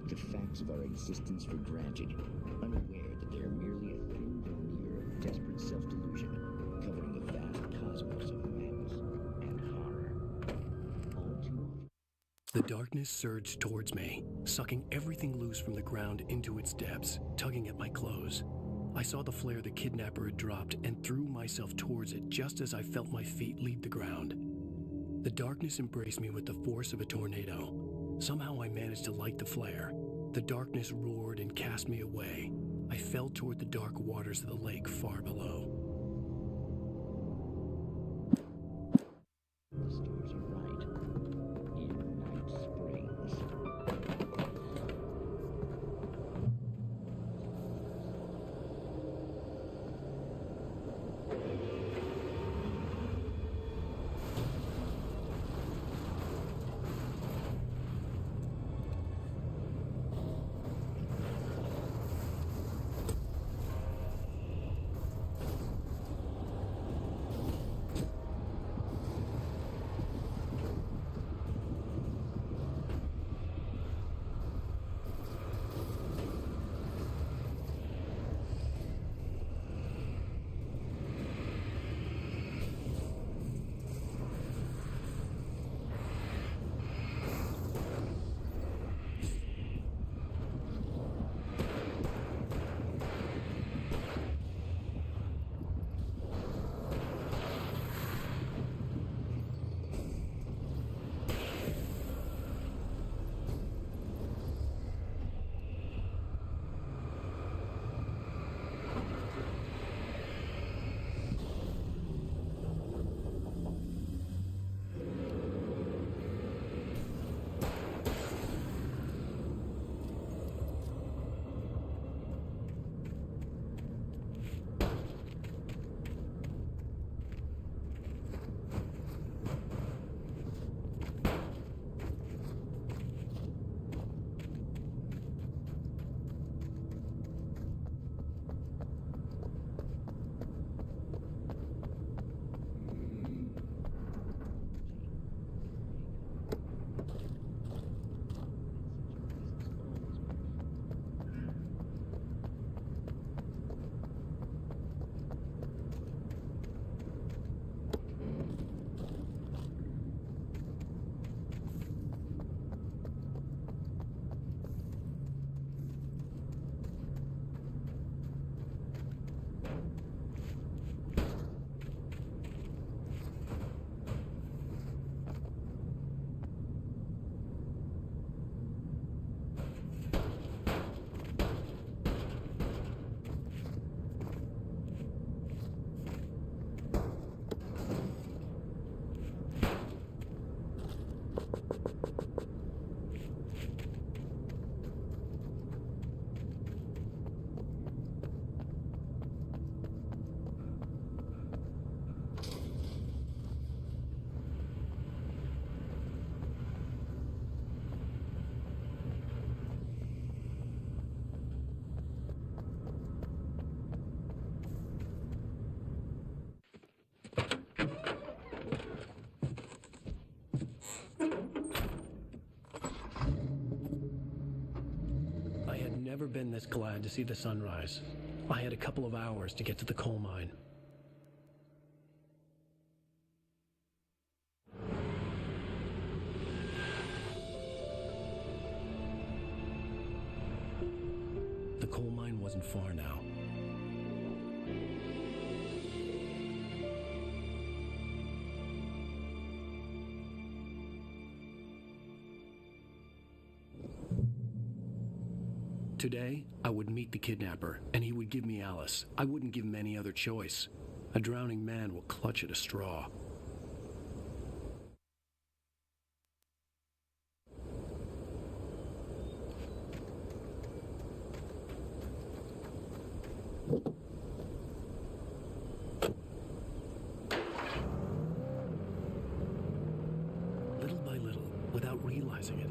the facts of our existence for granted, unaware that they are merely a thin veneer of desperate self-delusion, covering the vast cosmos of madness and horror. All too often. The darkness surged towards me, sucking everything loose from the ground into its depths, tugging at my clothes. I saw the flare the kidnapper had dropped and threw myself towards it just as I felt my feet leave the ground. The darkness embraced me with the force of a tornado. Somehow I managed to light the flare. The darkness roared and cast me away. I fell toward the dark waters of the lake far below. The stars are right. In Night Springs. Never been this glad to see the sunrise. I had a couple of hours to get to the coal mine. The coal mine wasn't far now. Today, I would meet the kidnapper, and he would give me Alice. I wouldn't give him any other choice. A drowning man will clutch at a straw. Little by little, without realizing it,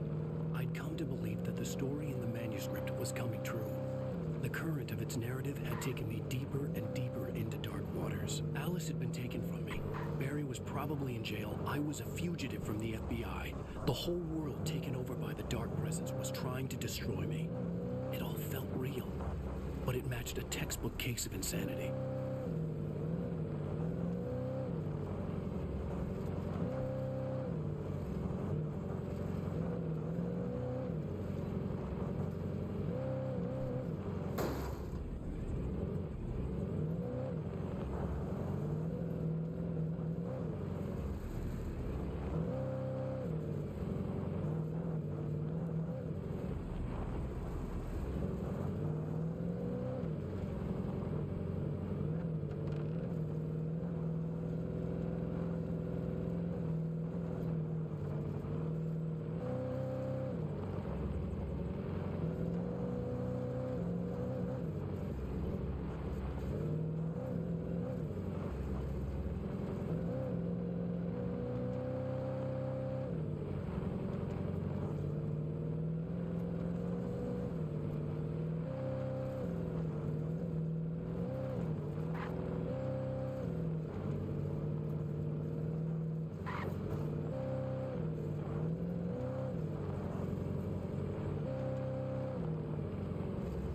I'd come to believe that the story in the manuscript was coming true. The current of its narrative had taken me deeper and deeper into dark waters. Alice had been taken from me. Barry was probably in jail. I was a fugitive from the FBI. The whole world taken over by the dark presence was trying to destroy me. It all felt real, but it matched a textbook case of insanity.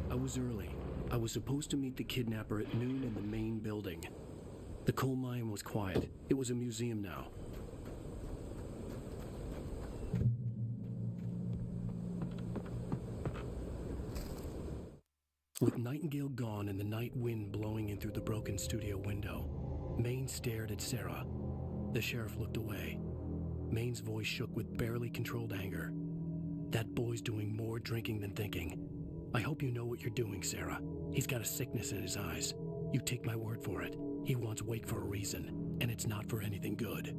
I was early. I was supposed to meet the kidnapper at noon in the main building. The coal mine was quiet. It was a museum now. With Nightingale gone and the night wind blowing in through the broken studio window, Maine stared at Zera. The sheriff looked away. Maine's voice shook with barely controlled anger. That boy's doing more drinking than thinking. I hope you know what you're doing, Zera. He's got a sickness in his eyes. You take my word for it. He wants Wake for a reason, and it's not for anything good.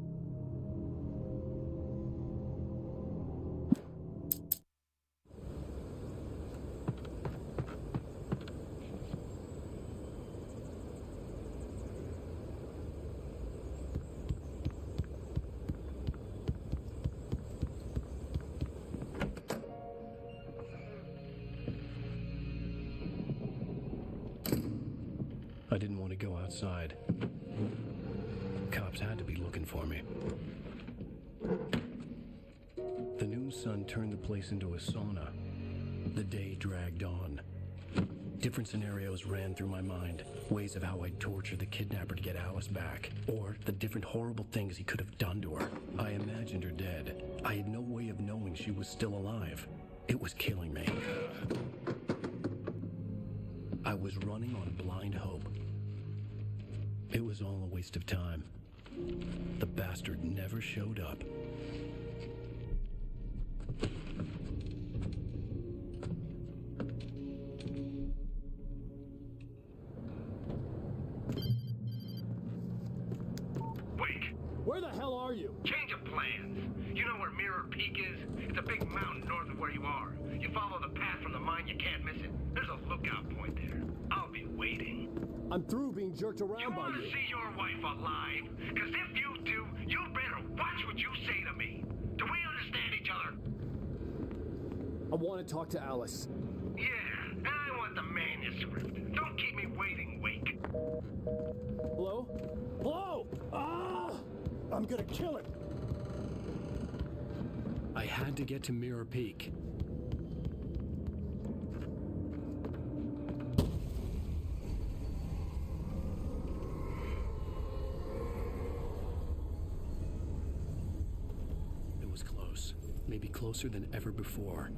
I didn't want to go outside. Cops had to be looking for me. The noon sun turned the place into a sauna. The day dragged on. Different scenarios ran through my mind. Ways of how I'd torture the kidnapper to get Alice back. Or the different horrible things he could have done to her. I imagined her dead. I had no way of knowing she was still alive. It was killing me. I was running on blind hope. It was all a waste of time. The bastard never showed up. Wake! Where the hell are you? Change of plans. You know where Mirror Peak is? It's a big mountain north of where you are. You follow the path from the mine, you can't miss it. There's a lookout point there. I'll be waiting. I'm through being jerked You around by want to you. see your wife alive? Because if you do, you better watch what you say to me. Do we understand each other? I want to talk to Alice. Yeah, and I want the manuscript. Don't keep me waiting, Wake. Hello? Hello? Ah! I'm gonna kill him. I had to get to Mirror Peak. It was close. Maybe closer than ever before.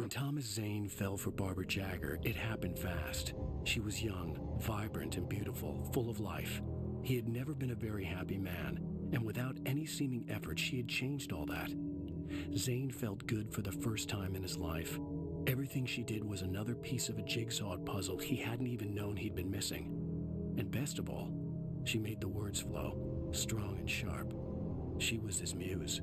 When Thomas Zane fell for Barbara Jagger, it happened fast. She was young, vibrant, and beautiful, full of life. He had never been a very happy man, and without any seeming effort, she had changed all that. Zane felt good for the first time in his life. Everything she did was another piece of a jigsaw puzzle he hadn't even known he'd been missing. And best of all, she made the words flow, strong and sharp. She was his muse.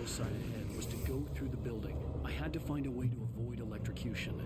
Side ahead was to go through the building. I had to find a way to avoid electrocution.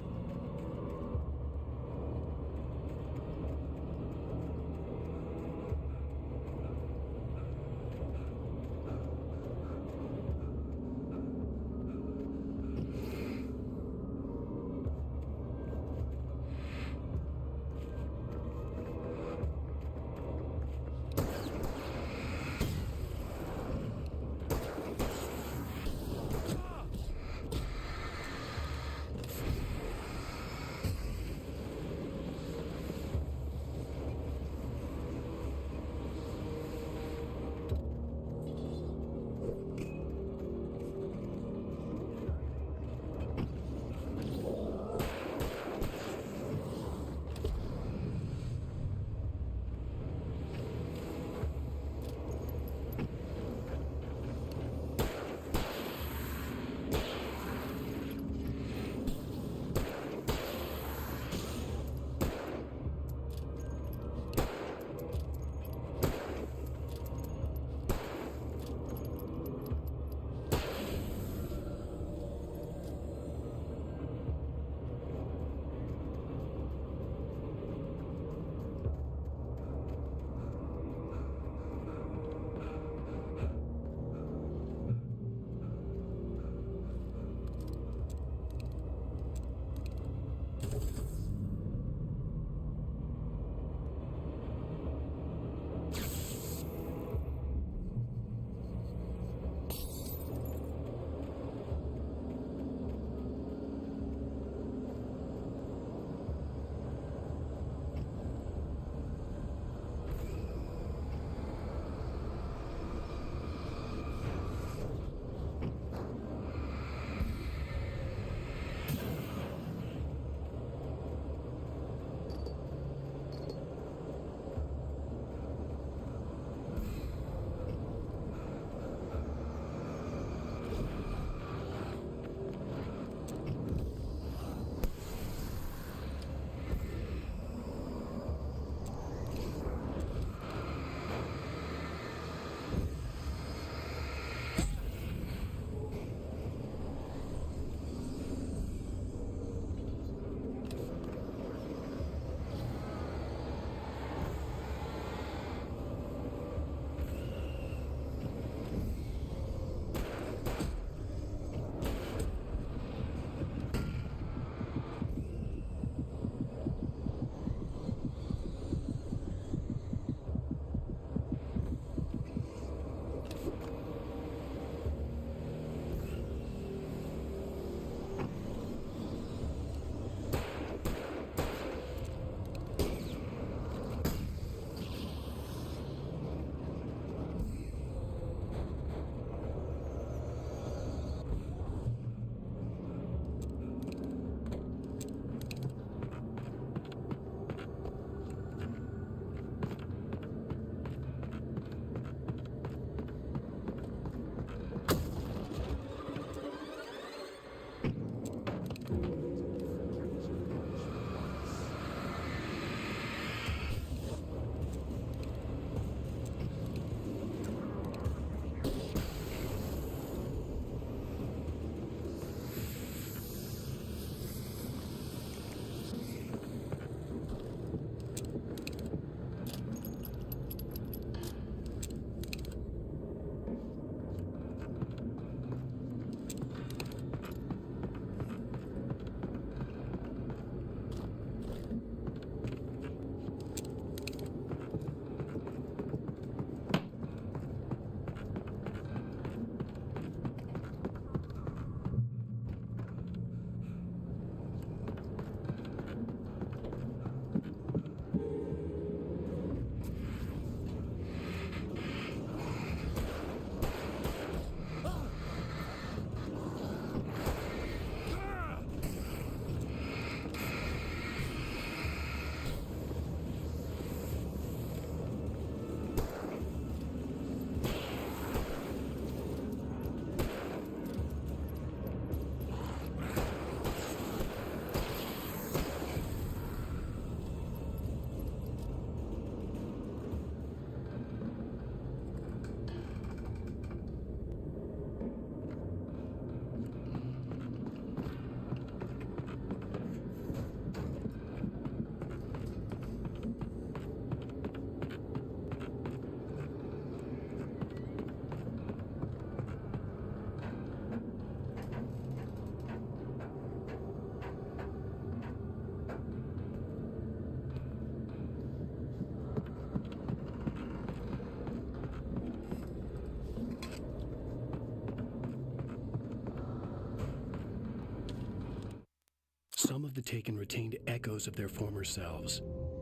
Some of the taken retained echoes of their former selves,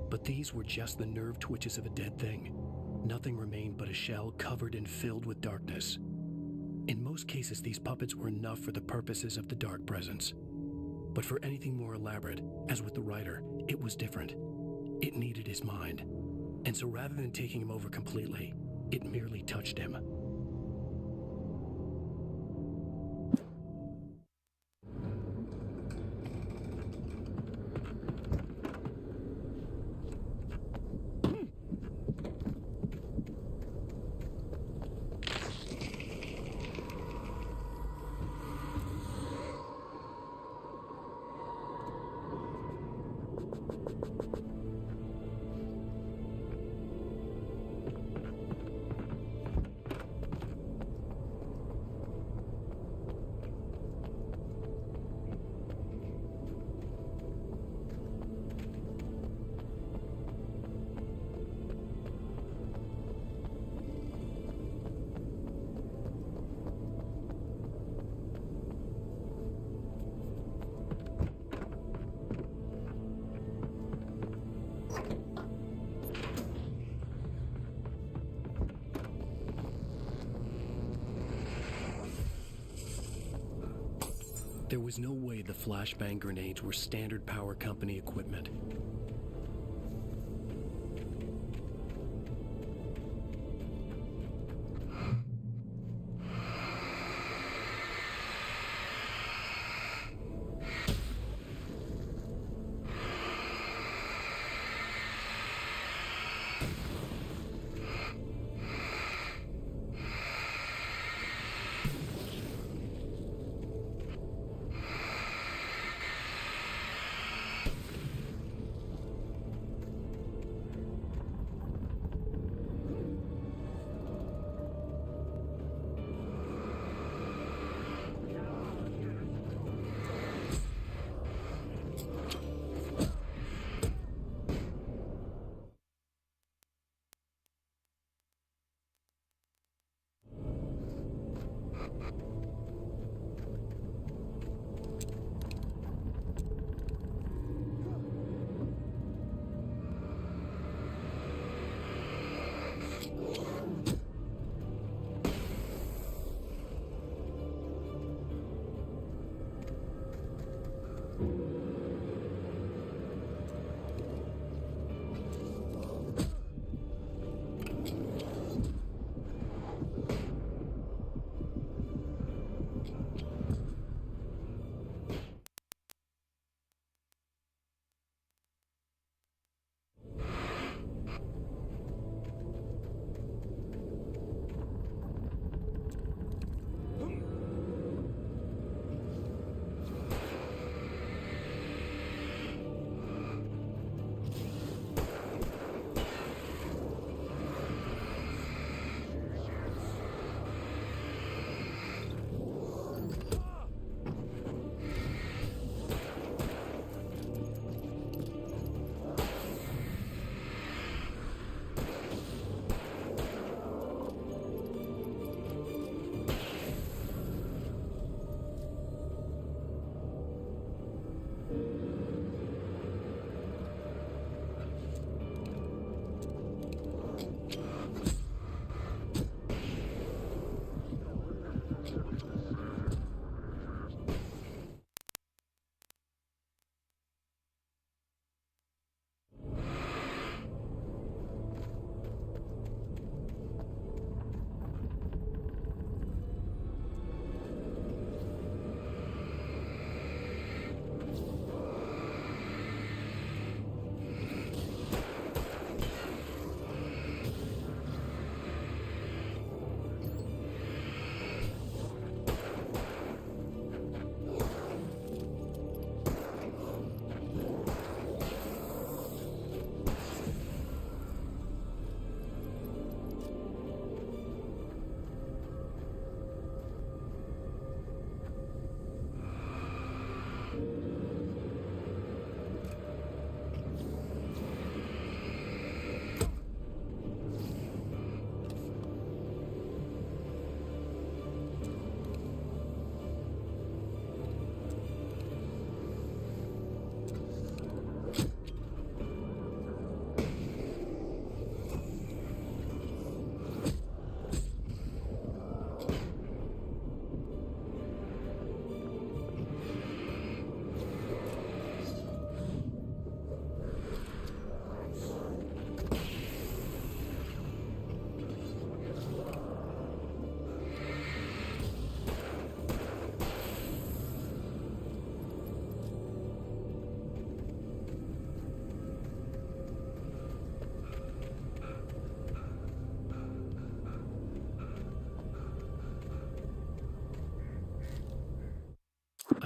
but these were just the nerve twitches of a dead thing. Nothing remained but a shell covered and filled with darkness. In most cases, these puppets were enough for the purposes of the dark presence. But for anything more elaborate, as with the writer, it was different. It needed his mind. And so rather than taking him over completely, it merely touched him. There was no way the flashbang grenades were standard power company equipment.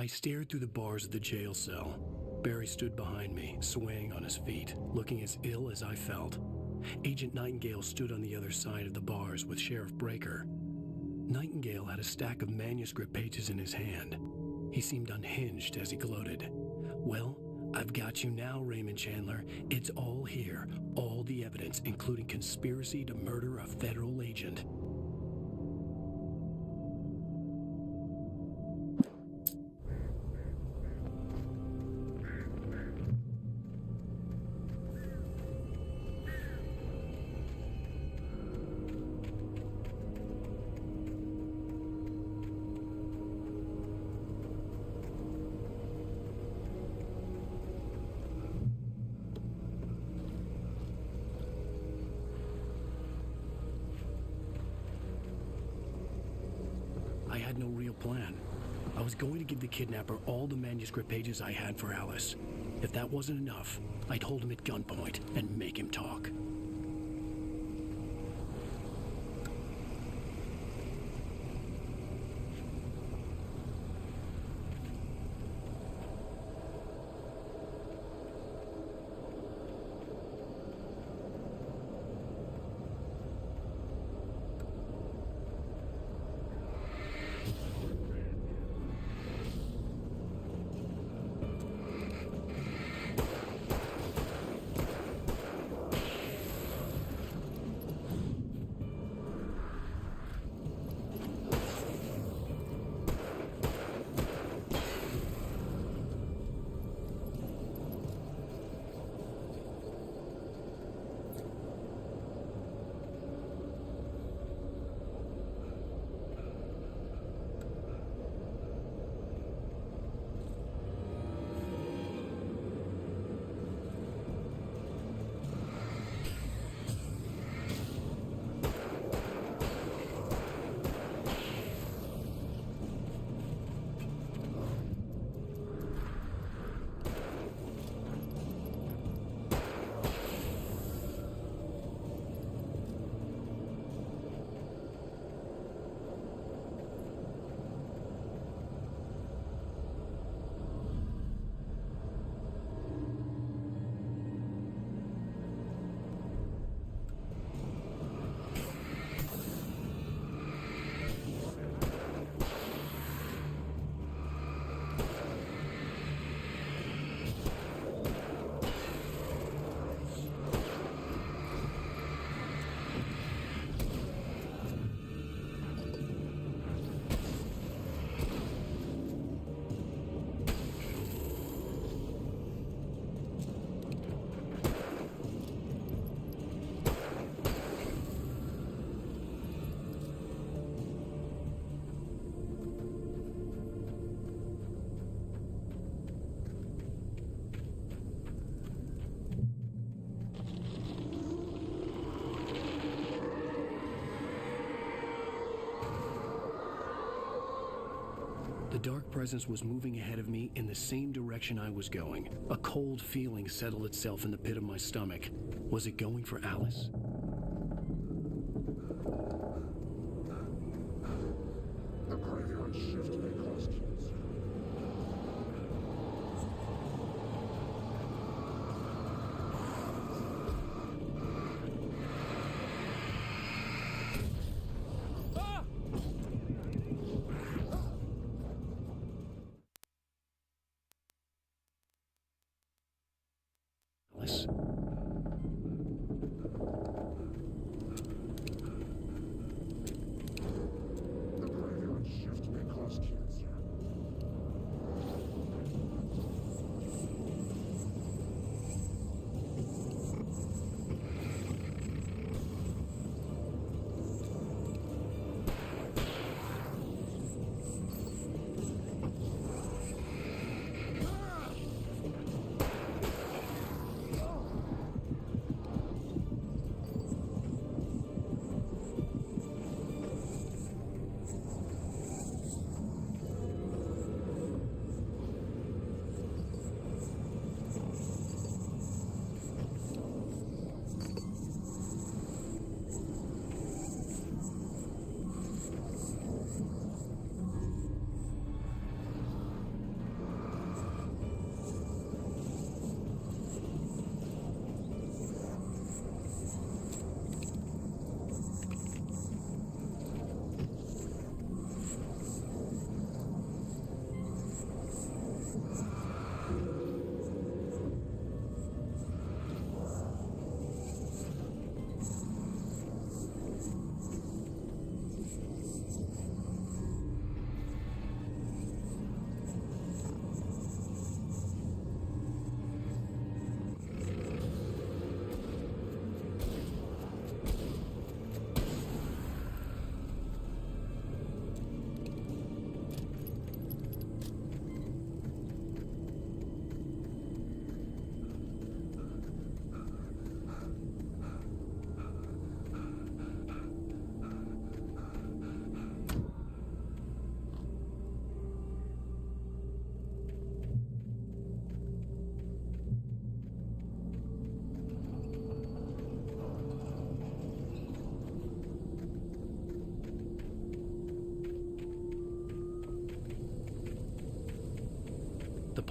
I stared through the bars of the jail cell. Barry stood behind me, swaying on his feet, looking as ill as I felt. Agent Nightingale stood on the other side of the bars with Sheriff Breaker. Nightingale had a stack of manuscript pages in his hand. He seemed unhinged as he gloated. "Well, I've got you now, Raymond Chandler. It's all here. All the evidence, including conspiracy to murder a federal agent." I had no real plan. I was going to give the kidnapper all the manuscript pages I had for Alice. If that wasn't enough, I'd hold him at gunpoint and make him talk. The dark presence was moving ahead of me in the same direction I was going. A cold feeling settled itself in the pit of my stomach. Was it going for Alice? The graveyard shift may cause kids. Alice. The graveyard shift may cause cancer.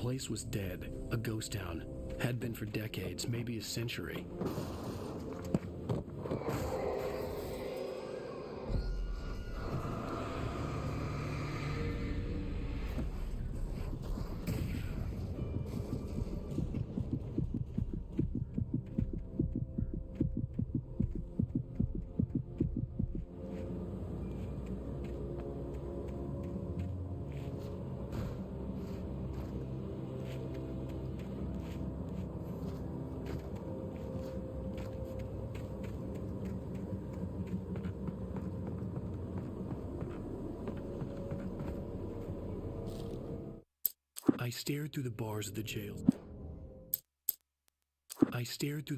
place was dead, a ghost town. Had been for decades, maybe a century. I stared through the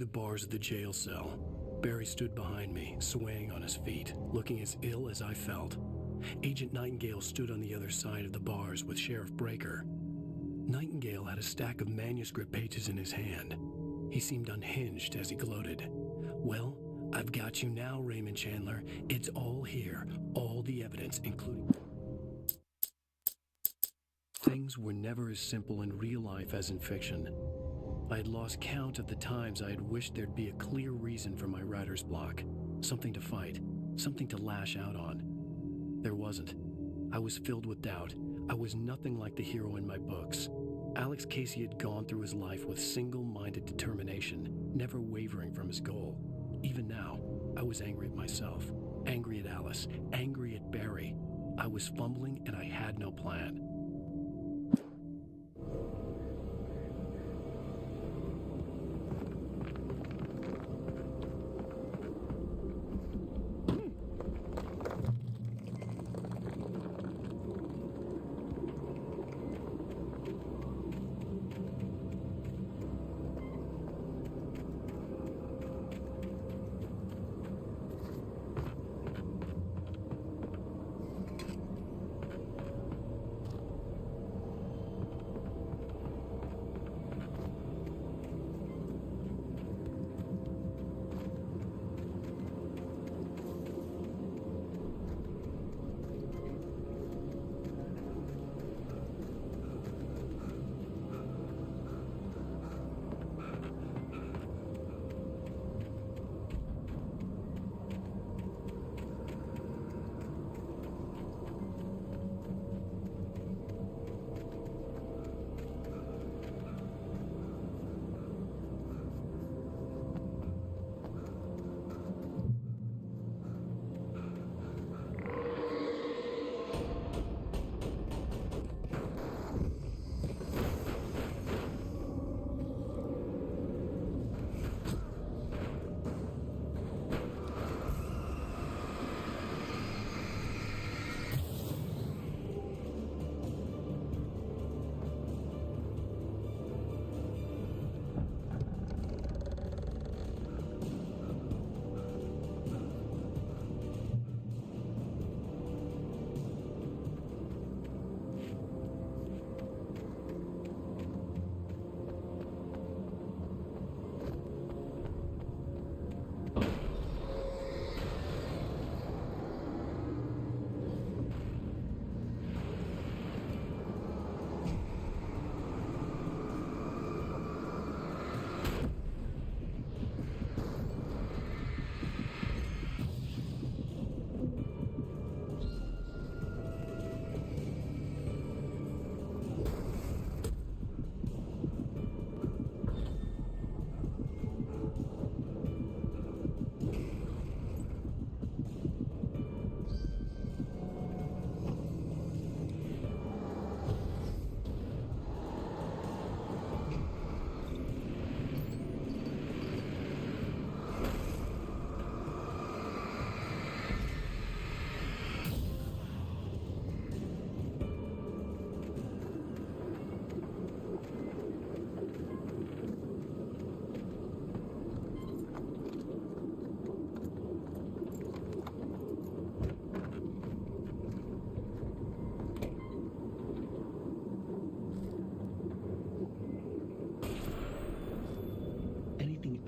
bars of the jail cell. Barry stood behind me, swaying on his feet, looking as ill as I felt. Agent Nightingale stood on the other side of the bars with Sheriff Breaker. Nightingale had a stack of manuscript pages in his hand. He seemed unhinged as he gloated. "Well, I've got you now, Raymond Chandler. It's all here, all the evidence, including..." Things were never as simple in real life as in fiction. I had lost count of the times I had wished there'd be a clear reason for my writer's block, something to fight, something to lash out on. There wasn't. I was filled with doubt. I was nothing like the hero in my books. Alex Casey had gone through his life with single-minded determination, never wavering from his goal. Even now, I was angry at myself, angry at Alice, angry at Barry. I was fumbling and I had no plan.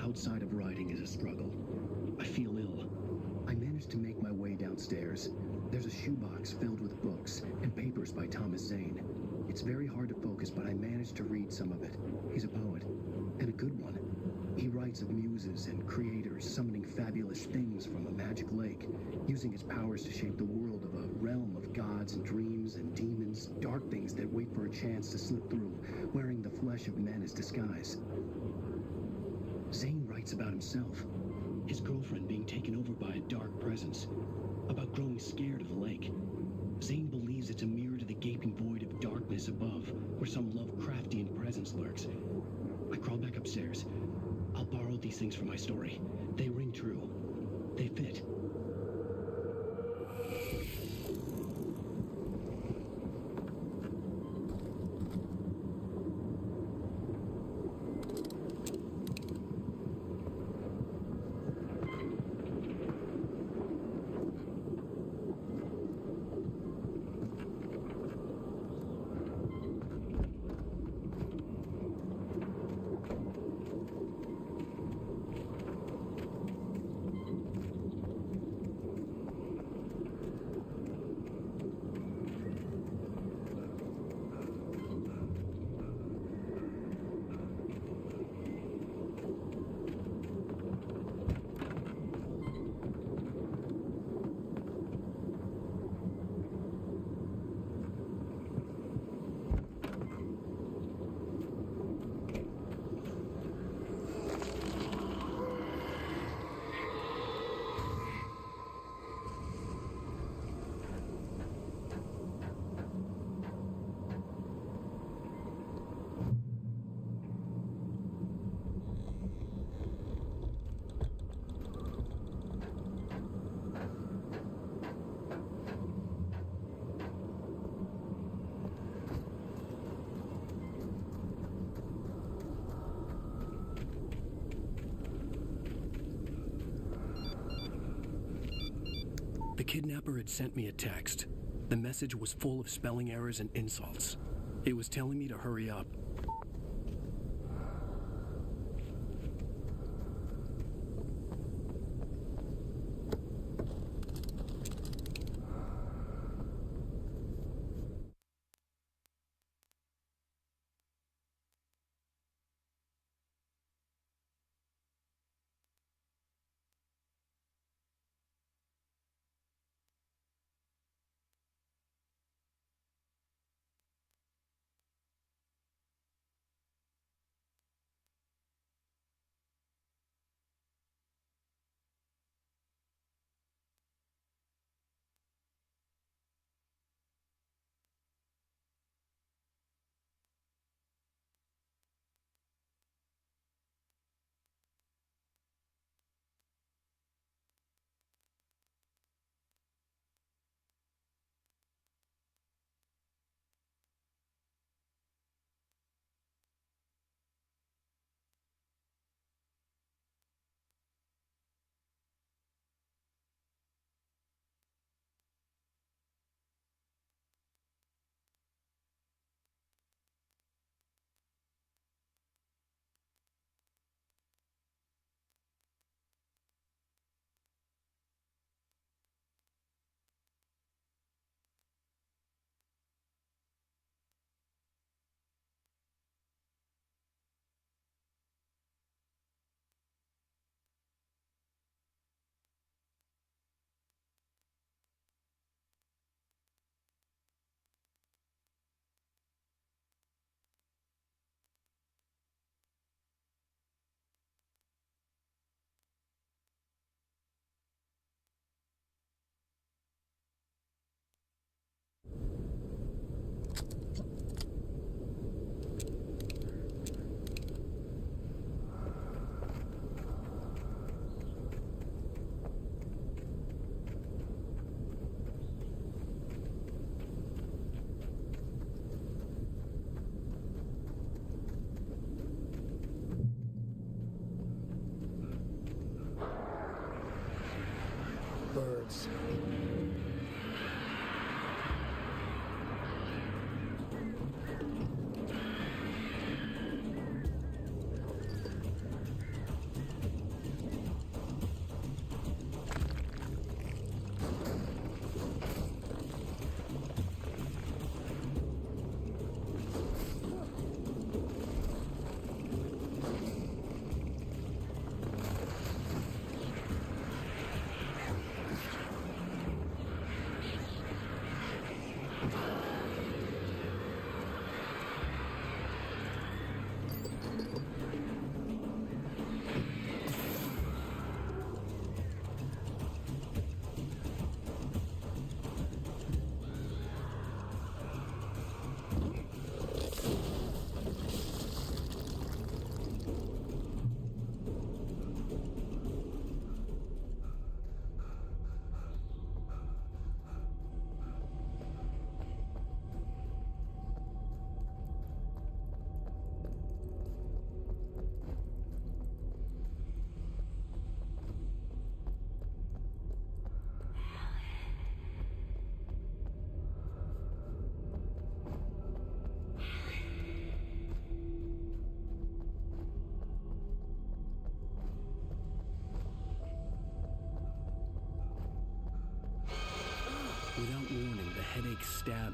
Outside of writing is a struggle. I feel ill. I managed to make my way downstairs. There's a shoebox filled with books and papers by Thomas Zane. It's very hard to focus, but I managed to read some of it. He's a poet, and a good one. He writes of muses and creators summoning fabulous things from a magic lake, using his powers to shape the world of a realm of gods and dreams and demons, dark things that wait for a chance to slip through, wearing the flesh of men as disguise. Zane writes about himself, his girlfriend being taken over by a dark presence, about growing scared of the lake. Zane believes it's a mirror to the gaping void of darkness above, where some Lovecraftian presence lurks. I crawl back upstairs. I'll borrow these things for my story. They ring true. They fit. The kidnapper had sent me a text. The message was full of spelling errors and insults. It was telling me to hurry up.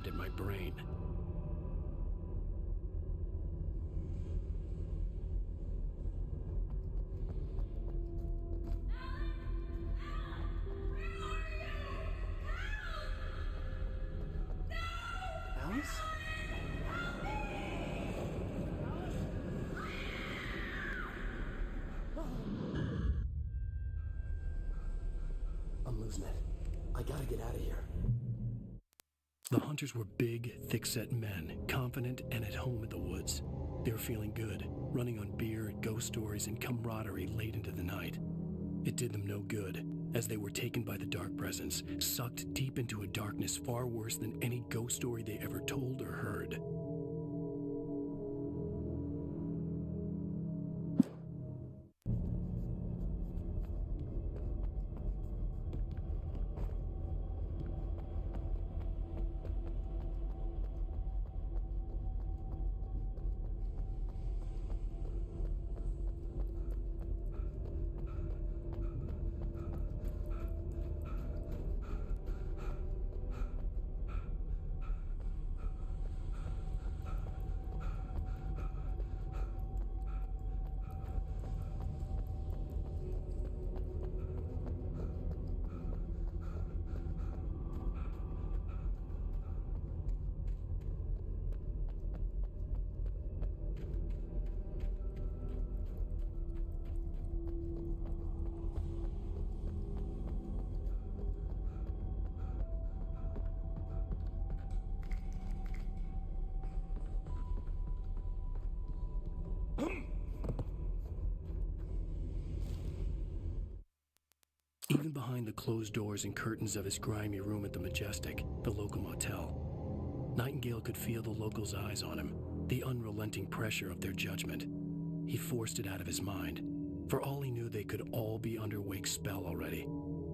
jabbed at my brain. Alice? I'm losing it. I gotta get out of here. The hunters were big, thick-set men, confident and at home in the woods. They were feeling good, running on beer, ghost stories, and camaraderie late into the night. It did them no good, as they were taken by the dark presence, sucked deep into a darkness far worse than any ghost story they ever told or heard. Even behind the closed doors and curtains of his grimy room at the Majestic, the local motel, Nightingale could feel the locals' eyes on him, the unrelenting pressure of their judgment. He forced it out of his mind. For all he knew, they could all be under Wake's spell already.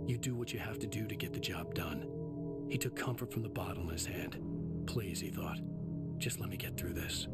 You do what you have to do to get the job done. He took comfort from the bottle in his hand. Please, he thought, just let me get through this.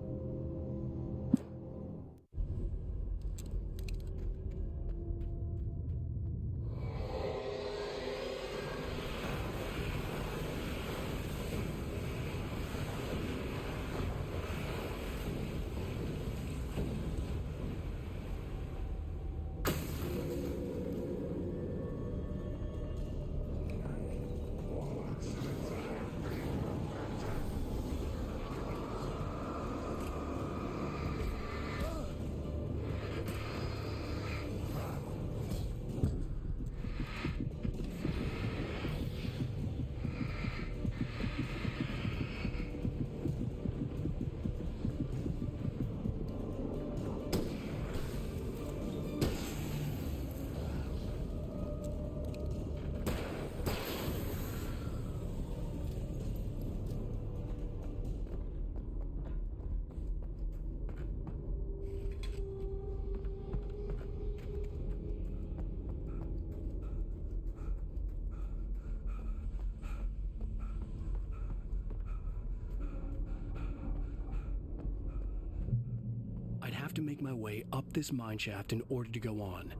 To make my way up this mine shaft in order to go on.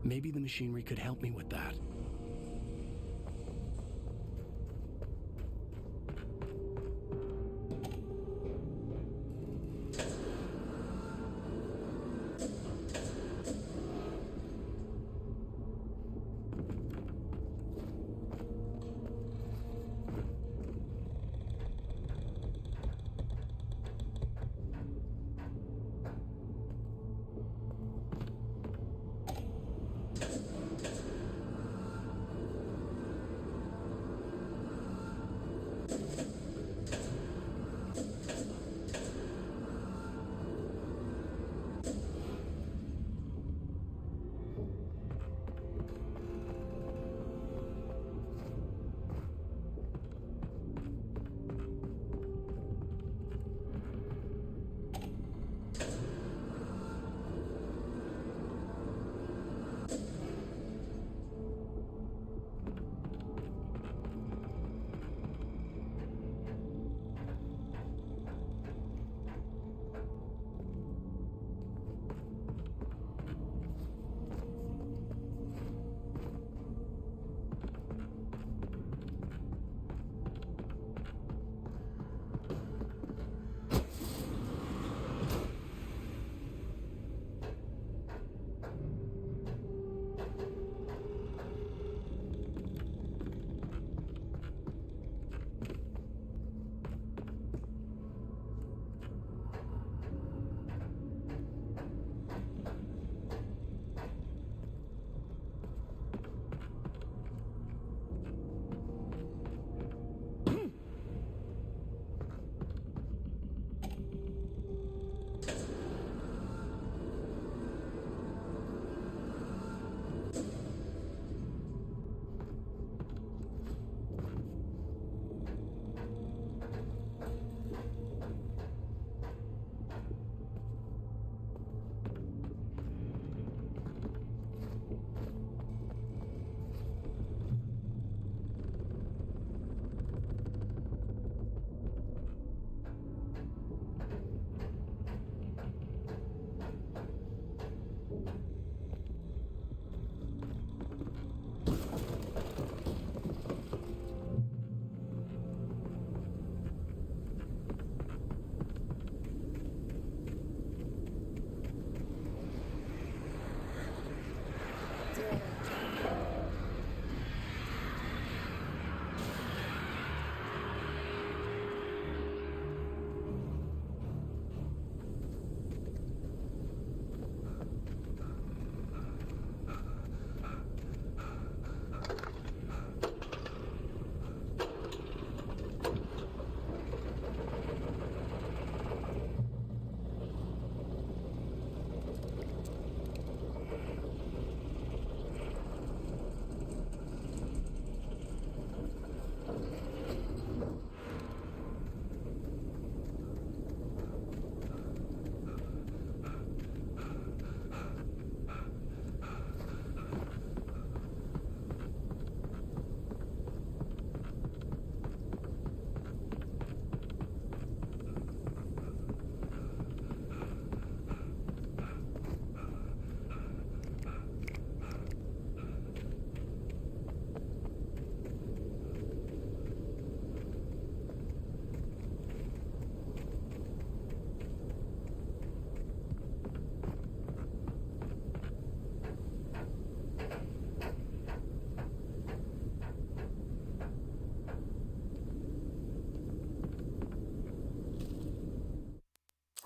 Maybe the machinery could help me with that.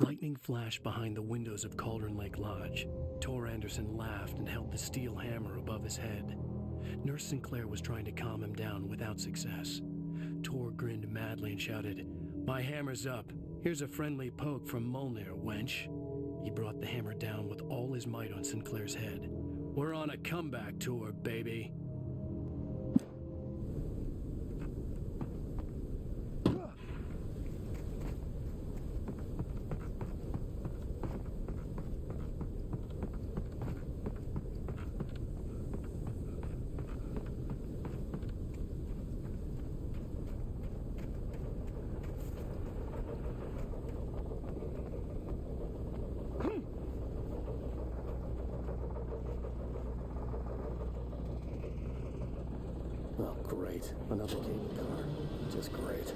Lightning flashed behind the windows of Cauldron Lake Lodge. Tor Anderson laughed and held the steel hammer above his head. Nurse Sinclair was trying to calm him down without success. Tor grinned madly and shouted, "My hammer's up. Here's a friendly poke from Molnir, wench." He brought the hammer down with all his might on Sinclair's head. "We're on a comeback tour, baby." Oh, great. Another cable car. Just great.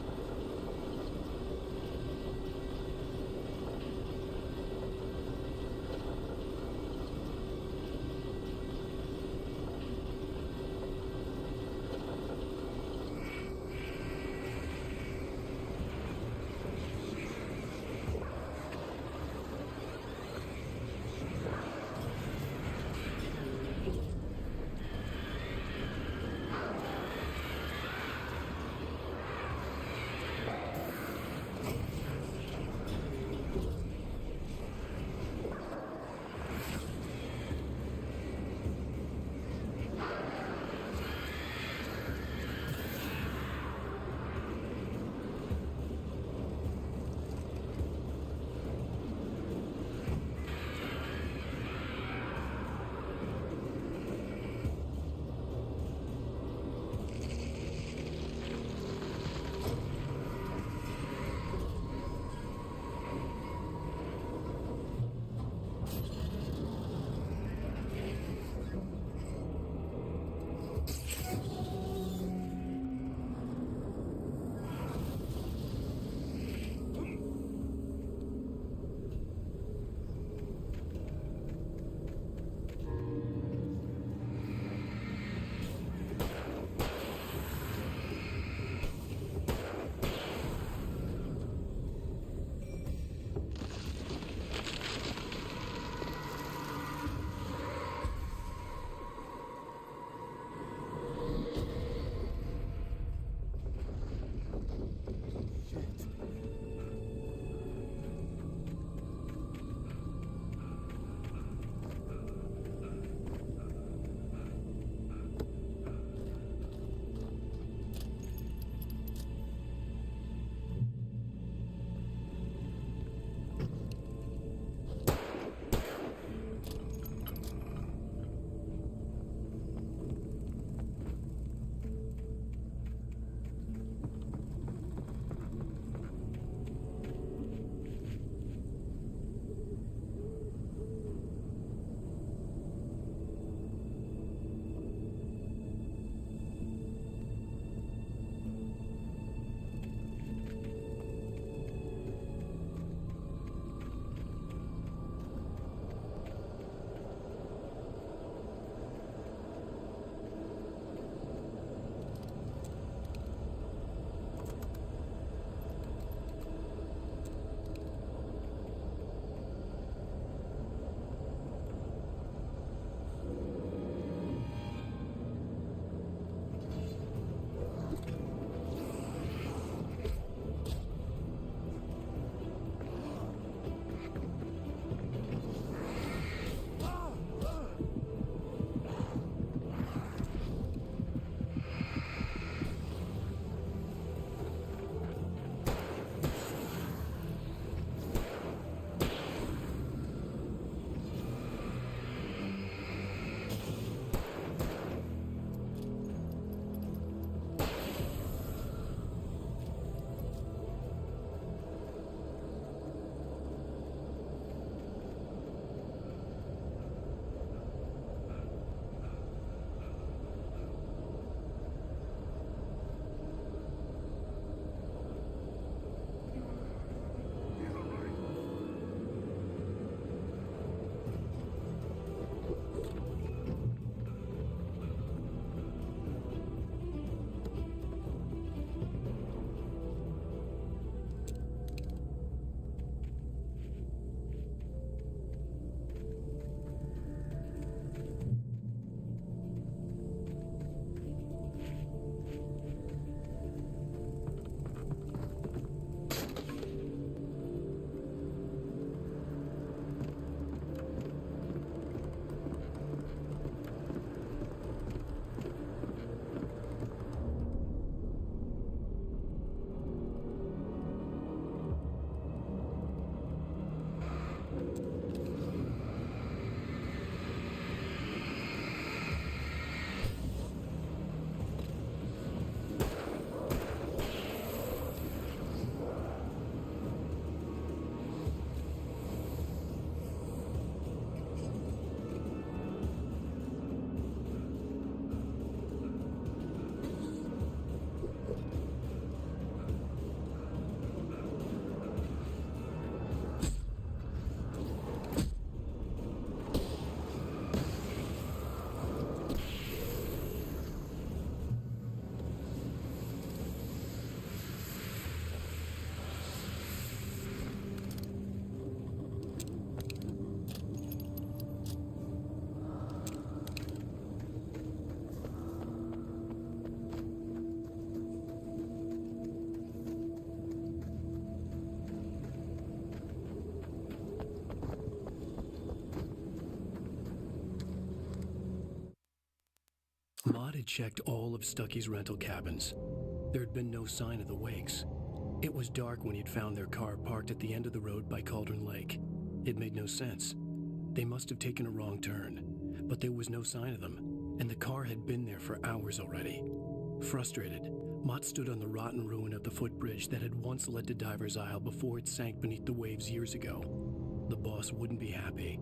checked all of Stucky's rental cabins. There had been no sign of the Wakes. It was dark when he'd found their car parked at the end of the road by Cauldron Lake. It made no sense. They must have taken a wrong turn, but there was no sign of them, and the car had been there for hours already. Frustrated, Mott stood on the rotten ruin of the footbridge that had once led to Diver's Isle before it sank beneath the waves years ago. The boss wouldn't be happy.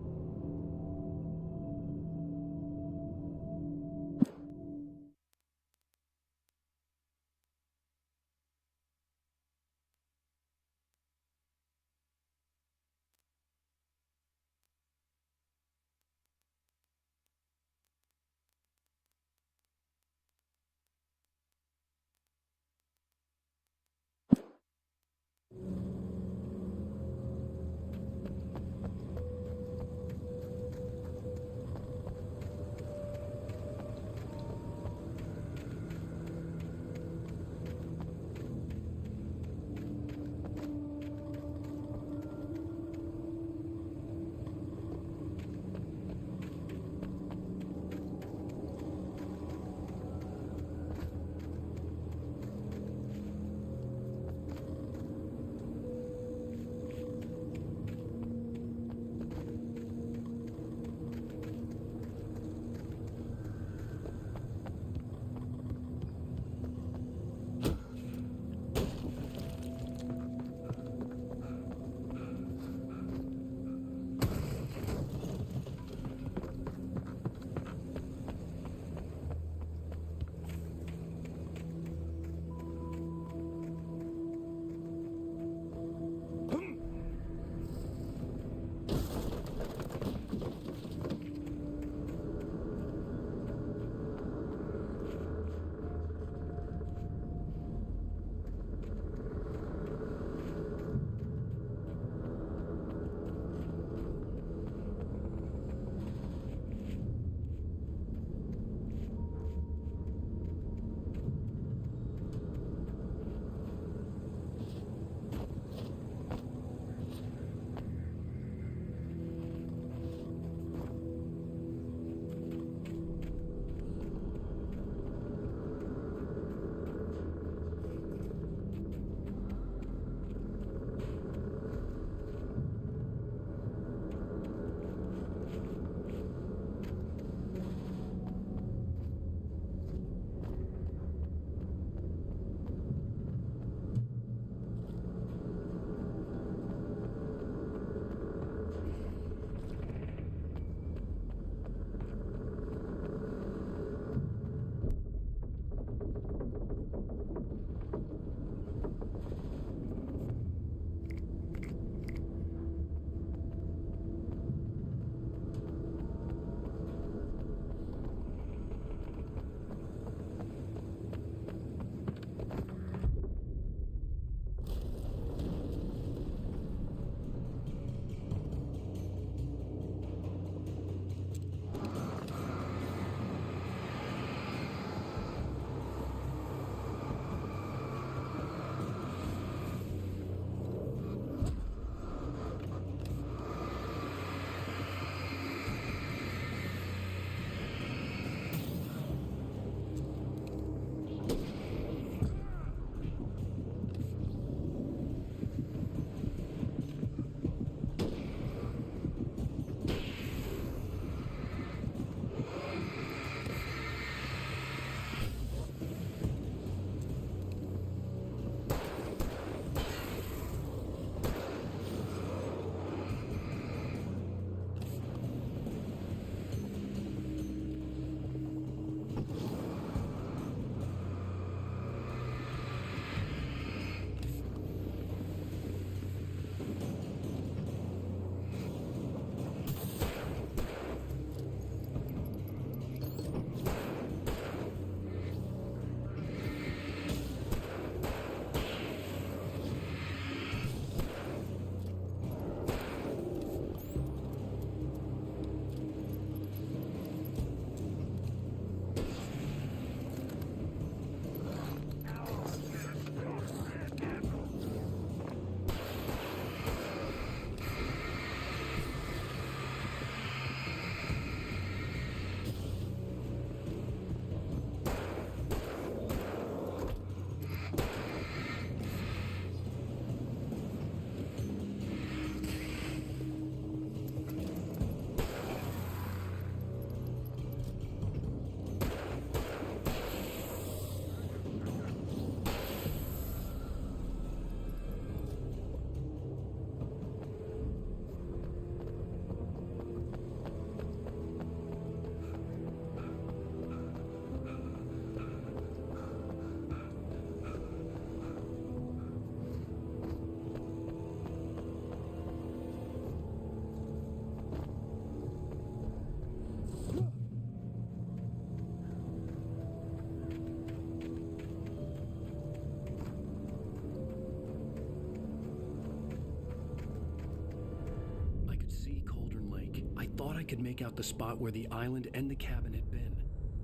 I could make out the spot where the island and the cabin had been.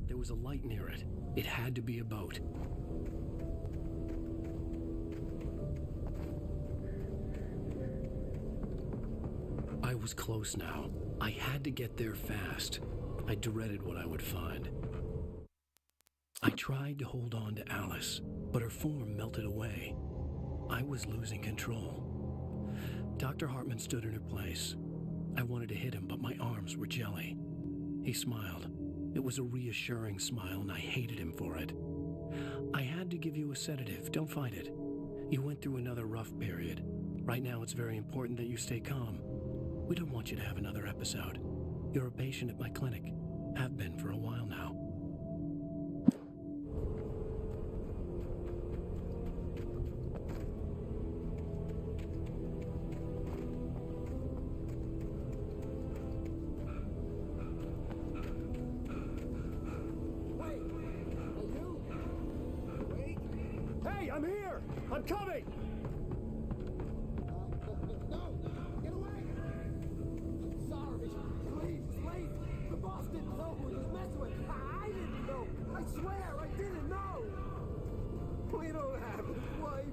There was a light near it. It had to be a boat. I was close now. I had to get there fast. I dreaded what I would find. I tried to hold on to Alice, but her form melted away. I was losing control. Dr. Hartman stood in her place. I wanted to hit him, but my arms were jelly. He smiled. It was a reassuring smile, and I hated him for it. I had to give you a sedative. Don't fight it. You went through another rough period. Right now, it's very important that you stay calm. We don't want you to have another episode. You're a patient at my clinic. Have been for a while now. Hey, I'm here! I'm coming! No! Get away! I'm sorry. Please, it's late. The boss didn't know who he was messing with. I didn't know. I swear I didn't know. We don't have his wife.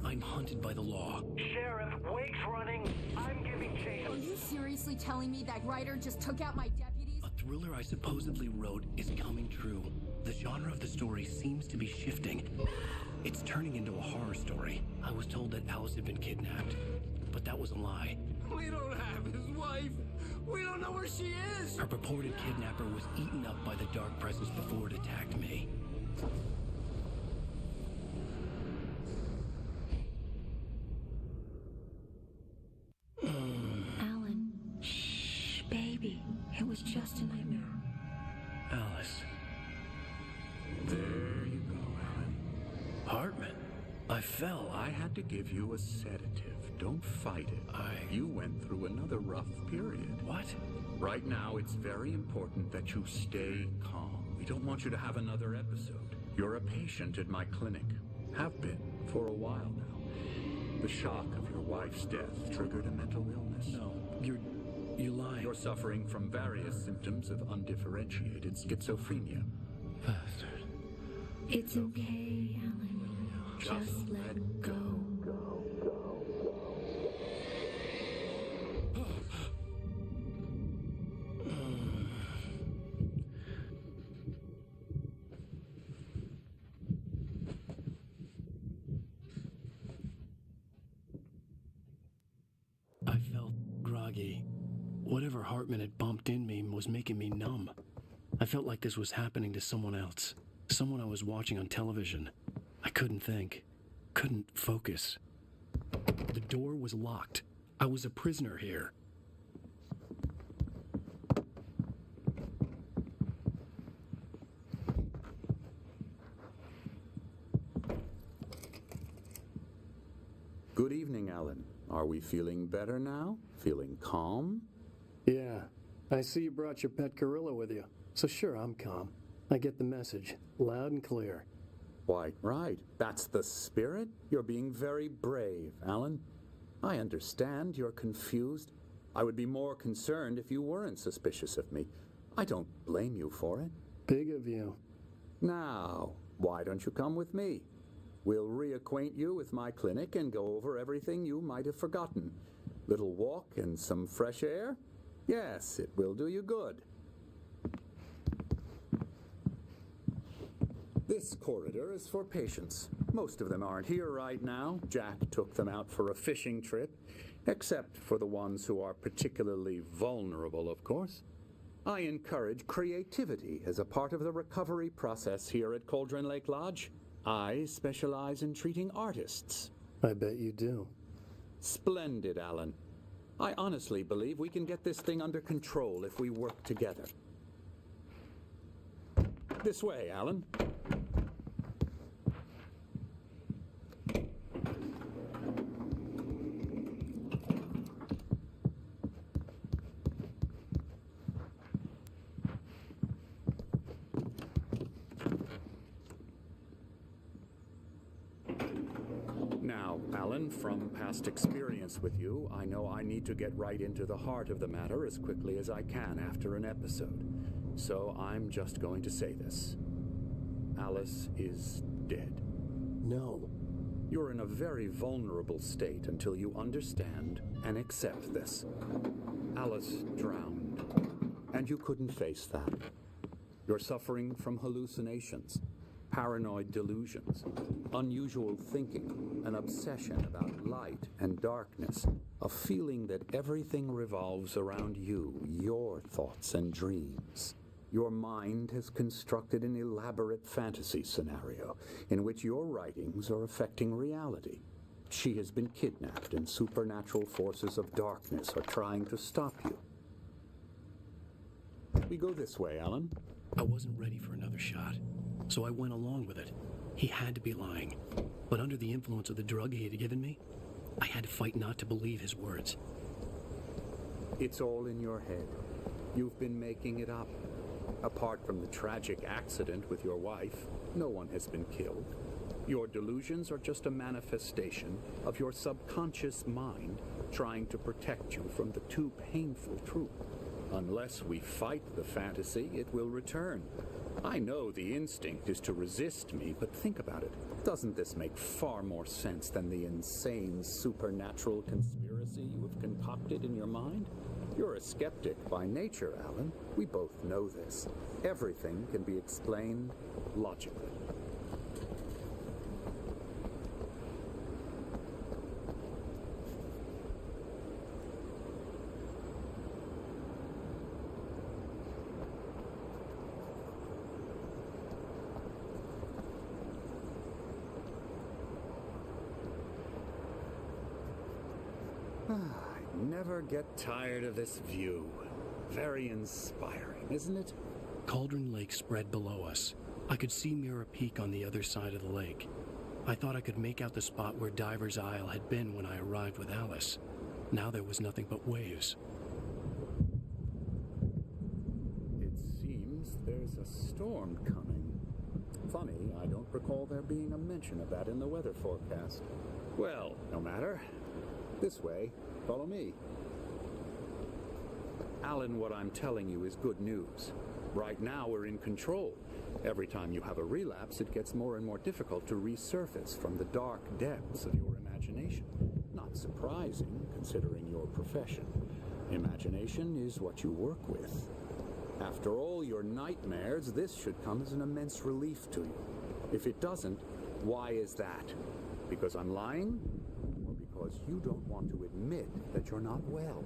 I'm hunted by the law. Sheriff, Wake's running. I'm giving chase. Are you seriously telling me that writer just took out my deputies? A thriller I supposedly wrote is coming true. The genre of the story seems to be shifting. It's turning into a horror story. I was told that Alice had been kidnapped, but that was a lie. We don't have his wife. We don't know where she is. Her purported kidnapper was eaten up by the dark presence before it attacked me. Alan, shh, baby. It was just a nightmare. Alice. There you go, Alan. Hartman. I fell. I had to give you a sedative. Don't fight it. You went through another rough period. What? Right now, it's very important that you stay calm. We don't want you to have another episode. You're a patient at my clinic. Have been for a while now. The shock of your wife's death triggered a mental illness. No, you're lying. You're suffering from various symptoms of undifferentiated schizophrenia. Bastard. It's okay, Alan. Just let go. I felt groggy. Whatever Hartman had bumped in me was making me numb. I felt like this was happening to someone else. Someone I was watching on television. I couldn't think. Couldn't focus. The door was locked. I was a prisoner here. Good evening, Alan. Are we feeling better now? Feeling calm? Yeah, I see you brought your pet gorilla with you. So sure, I'm calm. I get the message, loud and clear. Why, right. That's the spirit. You're being very brave, Alan. I understand you're confused. I would be more concerned if you weren't suspicious of me. I don't blame you for it. Big of you. Now, why don't you come with me? We'll reacquaint you with my clinic and go over everything you might have forgotten. Little walk and some fresh air? Yes, it will do you good. This corridor is for patients. Most of them aren't here right now. Jack took them out for a fishing trip, except for the ones who are particularly vulnerable, of course. I encourage creativity as a part of the recovery process here at Cauldron Lake Lodge. I specialize in treating artists. I bet you do. Splendid, Alan. I honestly believe we can get this thing under control if we work together. This way, Alan. Now, Alan, from past experience with you, I know I need to get right into the heart of the matter as quickly as I can after an episode. So I'm just going to say this. Alice is dead. No. You're in a very vulnerable state until you understand and accept this. Alice drowned, and you couldn't face that. You're suffering from hallucinations, paranoid delusions, unusual thinking, an obsession about light and darkness, a feeling that everything revolves around you, your thoughts and dreams. Your mind has constructed an elaborate fantasy scenario in which your writings are affecting reality. She has been kidnapped and supernatural forces of darkness are trying to stop you. We go this way, Alan. I wasn't ready for another shot, so I went along with it. He had to be lying. But under the influence of the drug he had given me, I had to fight not to believe his words. It's all in your head. You've been making it up. Apart from the tragic accident with your wife, no one has been killed. Your delusions are just a manifestation of your subconscious mind trying to protect you from the too painful truth. Unless we fight the fantasy, it will return. I know the instinct is to resist me, but think about it. Doesn't this make far more sense than the insane supernatural conspiracy you have concocted in your mind? You're a skeptic by nature, Alan. We both know this. Everything can be explained logically. Never get tired of this view. Very inspiring, isn't it? Cauldron Lake spread below us. I could see Mirror Peak on the other side of the lake. I thought I could make out the spot where Diver's Isle had been when I arrived with Alice. Now there was nothing but waves. It seems there's a storm coming. Funny, I don't recall there being a mention of that in the weather forecast. Well, no matter. This way. Follow me. Alan, what I'm telling you is good news. Right now we're in control. Every time you have a relapse, it gets more and more difficult to resurface from the dark depths of your imagination. Not surprising, considering your profession. Imagination is what you work with. After all your nightmares, this should come as an immense relief to you. If it doesn't, why is that? Because I'm lying? Because you don't want to admit that you're not well.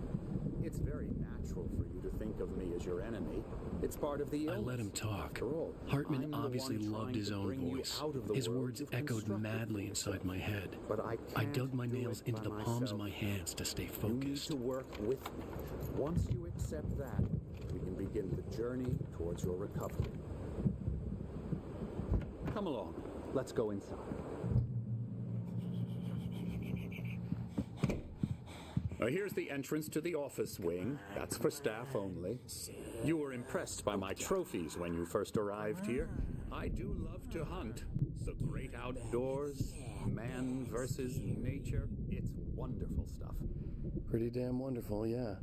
It's very natural for you to think of me as your enemy. It's part of the illness. I let him talk. After all, Hartman I'm obviously the one loved trying his to own bring you voice. out of the His world words you've echoed constructed madly for inside yourself. my head. But I dug my can't do nails it into by the palms of myself. my hands to stay You need focused. to work with me. Once you accept that, we can begin the journey towards your recovery. Come along. Let's go inside. Here's the entrance to the office wing. That's for staff only. You were impressed by my trophies when you first arrived here. I do love to hunt. The great outdoors, man versus nature. It's wonderful stuff. Pretty damn wonderful, yeah.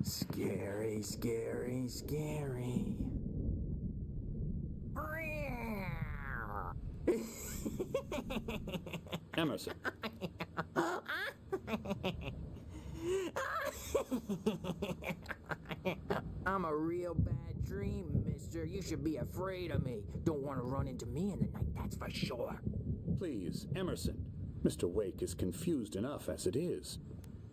Scary, scary, scary. Emerson. I'm a real bad dream, mister. You should be afraid of me. Don't want to run into me in the night, that's for sure. Please, Emerson. Mr. Wake is confused enough as it is.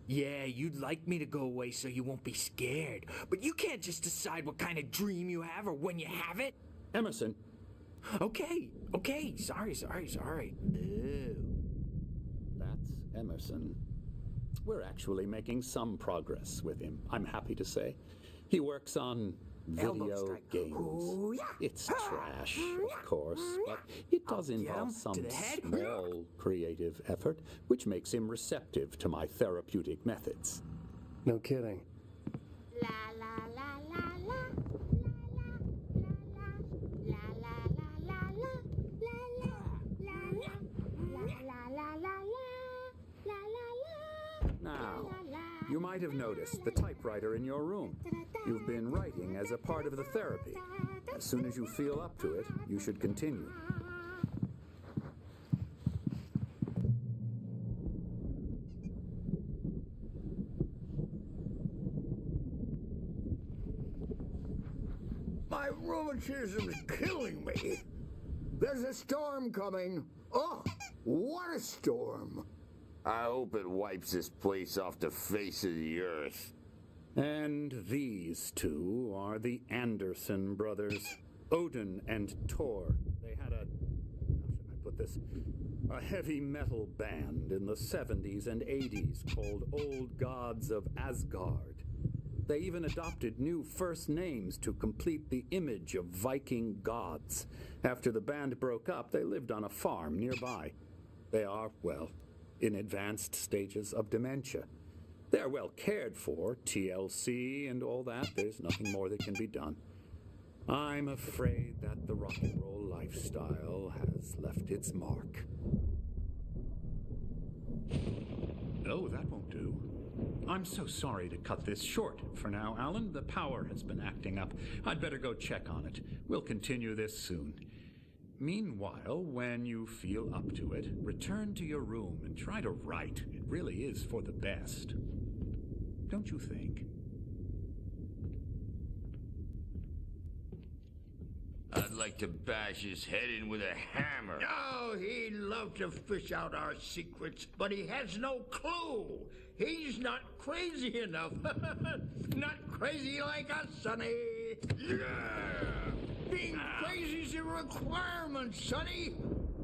Yeah, you'd like me to go away so you won't be scared. But you can't just decide what kind of dream you have or when you have it. Emerson. Okay. Sorry. Ew. That's Emerson. We're actually making some progress with him, I'm happy to say. He works on video games. Ooh, yeah. It's trash, of course, but it does involve some small creative effort, which makes him receptive to my therapeutic methods. No kidding. La la la la la la la la la la Now, you might have noticed the typewriter in your room. You've been writing as a part of the therapy. As soon as you feel up to it, you should continue. My rheumatism's killing me. There's a storm coming. Oh, what a storm. I hope it wipes this place off the face of the earth. And these two are the Anderson brothers, Odin and Thor. They had how should I put this? A heavy metal band in the 70s and 80s called Old Gods of Asgard. They even adopted new first names to complete the image of Viking gods. After the band broke up, they lived on a farm nearby. They are, well, in advanced stages of dementia. They're well cared for, TLC and all that. There's nothing more that can be done. I'm afraid that the rock and roll lifestyle has left its mark. Oh, that won't do. I'm so sorry to cut this short for now, Alan. The power has been acting up. I'd better go check on it. We'll continue this soon. Meanwhile, when you feel up to it, return to your room and try to write. It really is for the best. Don't you think? I'd like to bash his head in with a hammer. Oh, he'd love to fish out our secrets, but he has no clue. He's not crazy enough. Not crazy like us, Sonny. Yeah! Being crazy's a requirement, Sonny.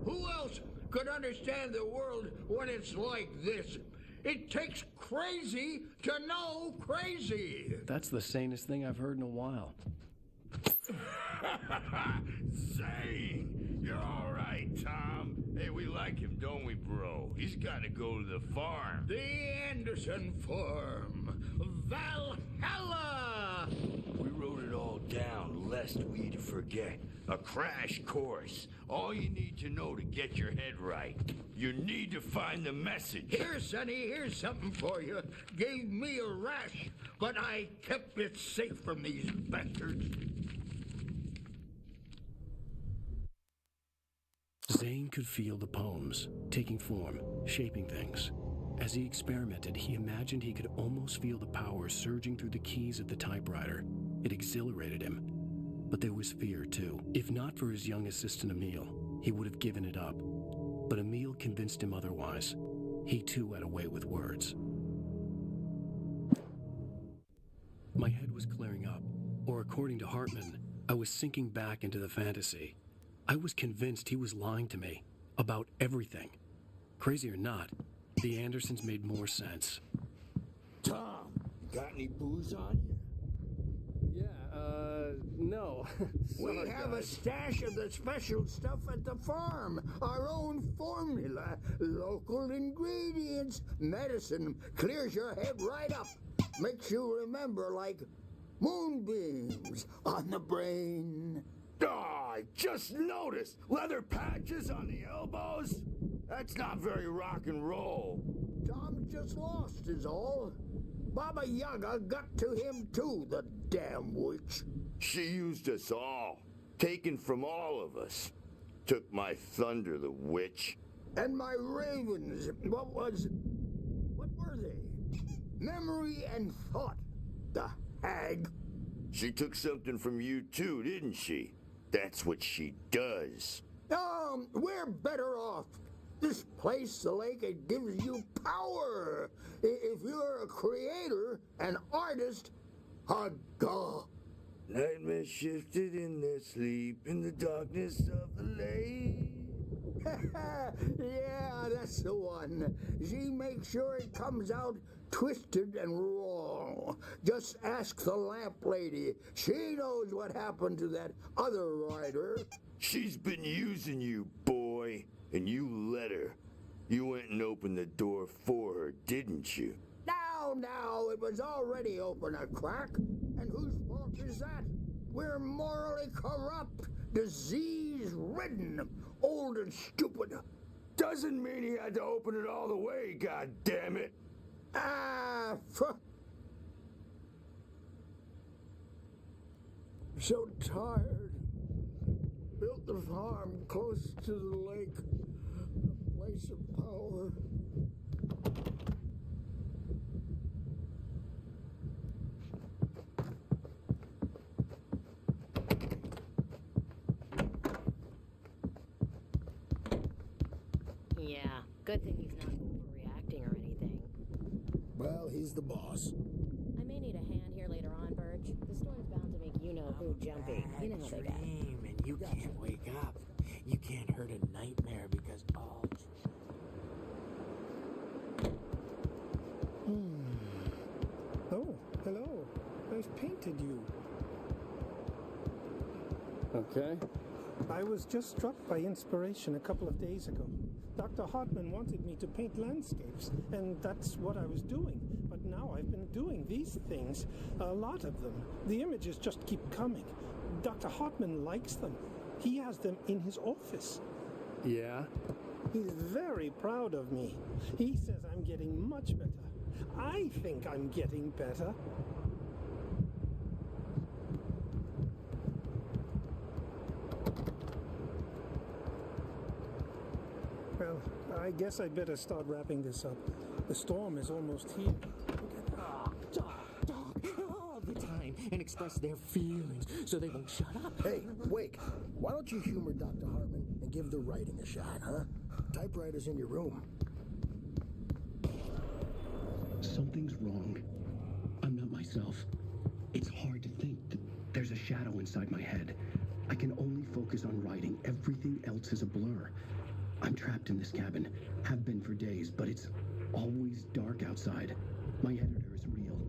Who else could understand the world when it's like this? It takes crazy to know crazy. That's the sanest thing I've heard in a while. Zane, you're all right, Tom. Hey, we like him, don't we, bro? He's got to go to the farm. The Anderson farm. Valhalla! We wrote it all down, lest we forget. A crash course. All you need to know to get your head right. You need to find the message. Here, Sonny, here's something for you. Gave me a rash, but I kept it safe from these bastards. Zane could feel the poems, taking form, shaping things. As he experimented, he imagined he could almost feel the power surging through the keys of the typewriter. It exhilarated him. But there was fear, too. If not for his young assistant Emil, he would have given it up. But Emil convinced him otherwise. He, too, had a way with words. My head was clearing up, or according to Hartman, I was sinking back into the fantasy. I was convinced he was lying to me about everything. Crazy or not, the Andersons made more sense. Tom, got any booze on you? No. We have a stash of the special stuff at the farm. Our own formula. Local ingredients. Medicine clears your head right up. Makes you remember like moonbeams on the brain. Oh, I just noticed. Leather patches on the elbows? That's not very rock and roll. Tom just lost is all. Baba Yaga got to him too, the damn witch. She used us all. Taken from all of us. Took my thunder, the witch. And my ravens. What were they? Memory and thought. The hag. She took something from you too, didn't she? That's what she does. We're better off. This place, the lake, it gives you power. If you're a creator, an artist, haga. Nightmares shifted in their sleep in the darkness of the lake. Yeah, that's the one. She makes sure it comes out twisted and wrong. Just ask the lamp lady. She knows what happened to that other writer. She's been using you, boy, and you let her. You went and opened the door for her, didn't you? Now, it was already open a crack. And whose fault is that? We're morally corrupt, disease-ridden, old and stupid. Doesn't mean he had to open it all the way, goddammit. So tired. Built the farm close to the lake, a place of power. Yeah, good thing he's not overreacting or anything. Well, he's the boss. I may need a hand here later on, Birch. The storm's bound to make you-know-who jumpy. You know how they get. Dream, and you can't wake up. You can't hurt a nightmare because all... Oh, hello. I've painted you. Okay. I was just struck by inspiration a couple of days ago. Dr. Hartman wanted me to paint landscapes, and that's what I was doing. But now I've been doing these things, a lot of them. The images just keep coming. Dr. Hartman likes them. He has them in his office. Yeah? He's very proud of me. He says I'm getting much better. I think I'm getting better. Well, I guess I'd better start wrapping this up. The storm is almost here. Talk all the time and express their feelings so they won't shut up. Hey, Wake, why don't you humor Dr. Hartman and give the writing a shot, huh? Typewriter's in your room. Something's wrong. I'm not myself. It's hard to think. There's a shadow inside my head. I can only focus on writing. Everything else is a blur. I'm trapped in this cabin. Have been for days, but it's always dark outside. My editor is real.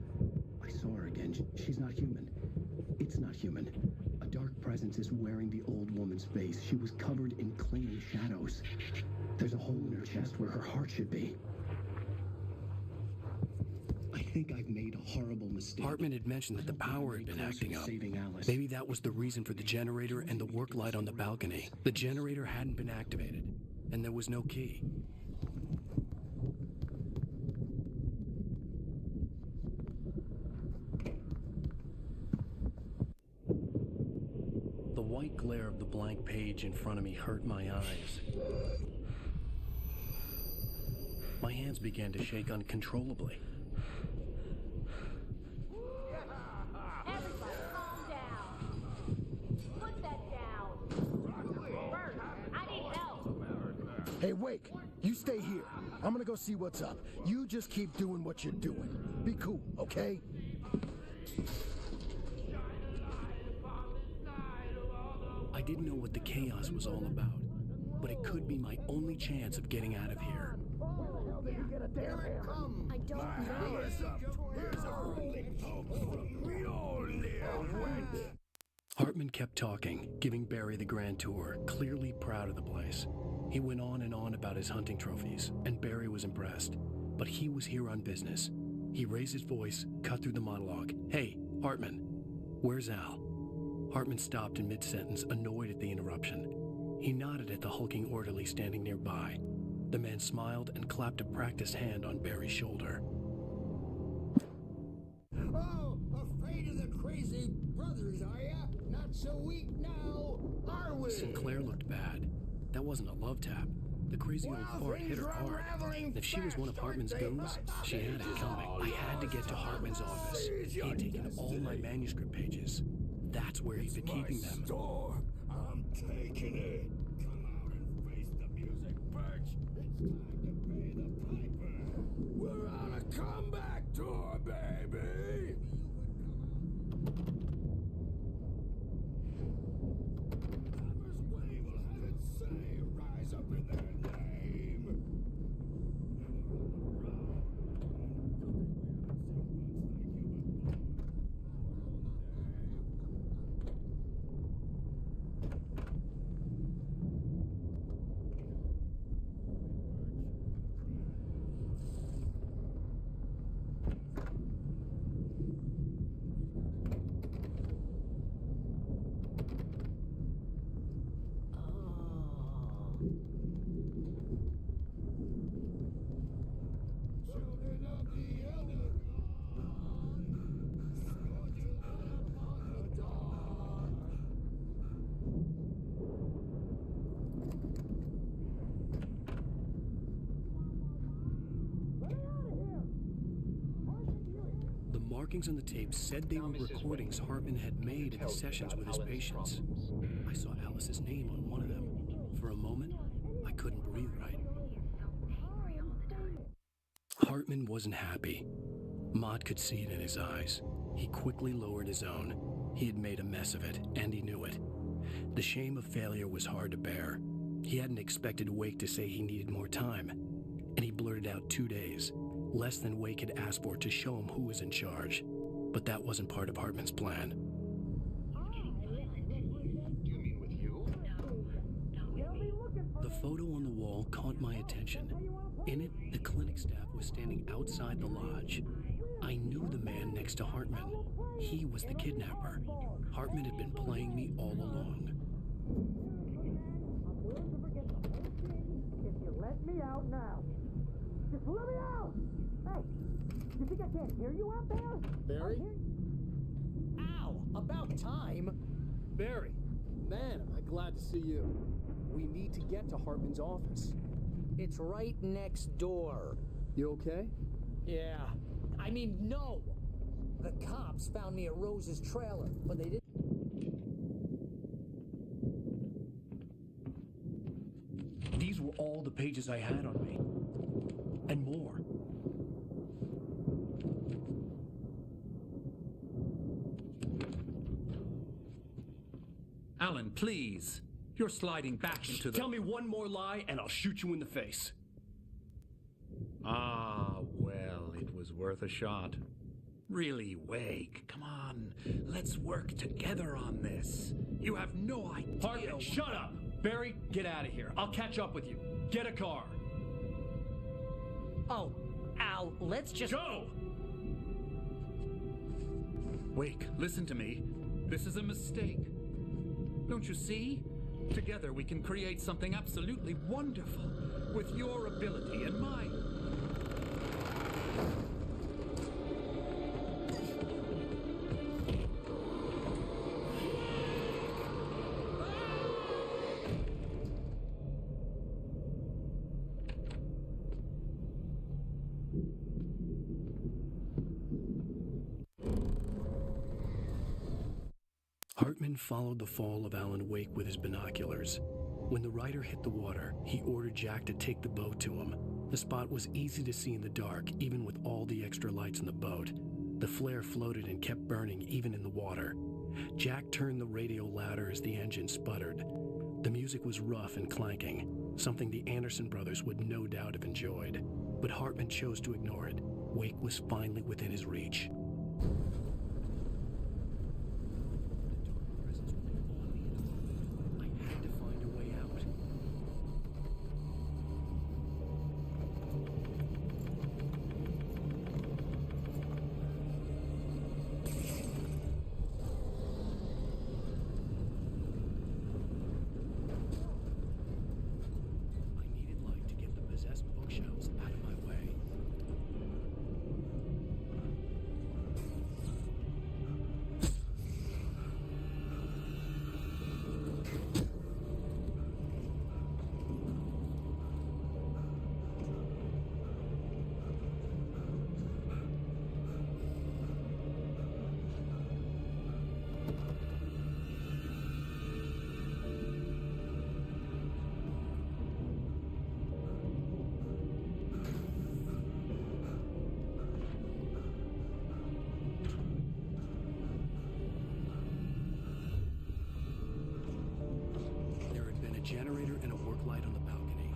I saw her again. She's not human. It's not human. A dark presence is wearing the old woman's face. She was covered in clinging shadows. There's a hole in her chest where her heart should be. I think I've made a horrible mistake. Hartman had mentioned that the power had been acting up. Maybe that was the reason for the generator and the work light on the balcony. The generator hadn't been activated, and there was no key. The white glare of the blank page in front of me hurt my eyes. My hands began to shake uncontrollably. Everybody, calm down. Put that down. Bert, I need help. Hey, Wake, you stay here. I'm gonna go see what's up. You just keep doing what you're doing. Be cool, okay? I didn't know what the chaos was all about, but it could be my only chance of getting out of here. Here it comes. I don't know. Here's a rolling poke. We all live. Hartman kept talking, giving Barry the grand tour, clearly proud of the place. He went on and on about his hunting trophies, and Barry was impressed. But he was here on business. He raised his voice, cut through the monologue. Hey, Hartman, where's Al? Hartman stopped in mid-sentence, annoyed at the interruption. He nodded at the hulking orderly standing nearby. The man smiled and clapped a practiced hand on Barry's shoulder. Oh, afraid of the crazy brothers, are ya? Not so weak now, are we? Sinclair looked bad. That wasn't a love tap. The crazy old fart hit her hard. And if she was one of Hartman's goons, she had it coming. I had to get to Hartman's office. He'd taken all my manuscript pages. That's where he'd been keeping them. Store. I'm taking it. Come out and face the music, Birch. It's time to pay the piper. We're on a comeback tour, baby. Hammer's Way will have it say, rise up in their name. Markings on the tape said they were recordings Hartman had made in the sessions with his patients. I saw Alice's name on one of them. For a moment, I couldn't breathe right. Hartman wasn't happy. Maud could see it in his eyes. He quickly lowered his own. He had made a mess of it, and he knew it. The shame of failure was hard to bear. He hadn't expected Wake to say he needed more time, and he blurted out 2 days. Less than Wake had asked for to show him who was in charge. But that wasn't part of Hartman's plan. The photo on the wall caught my attention. In it, the clinic staff was standing outside the lodge. I knew the man next to Hartman. He was the kidnapper. Hartman had been playing me all along. If you let me out now. Just let me out! Hey, you think I can't hear you out there? Barry? Ow! About time! Barry, man, am I glad to see you. We need to get to Hartman's office. It's right next door. You okay? Yeah. I mean, no! The cops found me at Rose's trailer, but they didn't. These were all the pages I had on me. And more. Alan, please. You're sliding back into the... Tell me one more lie and I'll shoot you in the face. Ah, well, it was worth a shot. Really, Wake, come on. Let's work together on this. You have no idea... Hartman, shut up! Barry, get out of here. I'll catch up with you. Get a car. Oh, Al, let's just... Go! Wake, listen to me. This is a mistake. Don't you see? Together we can create something absolutely wonderful with your ability and mine. Hartman followed the fall of Alan Wake with his binoculars. When the rider hit the water, he ordered Jack to take the boat to him. The spot was easy to see in the dark, even with all the extra lights in the boat. The flare floated and kept burning even in the water. Jack turned the radio louder as the engine sputtered. The music was rough and clanking, something the Anderson brothers would no doubt have enjoyed. But Hartman chose to ignore it. Wake was finally within his reach. arc light on the balcony.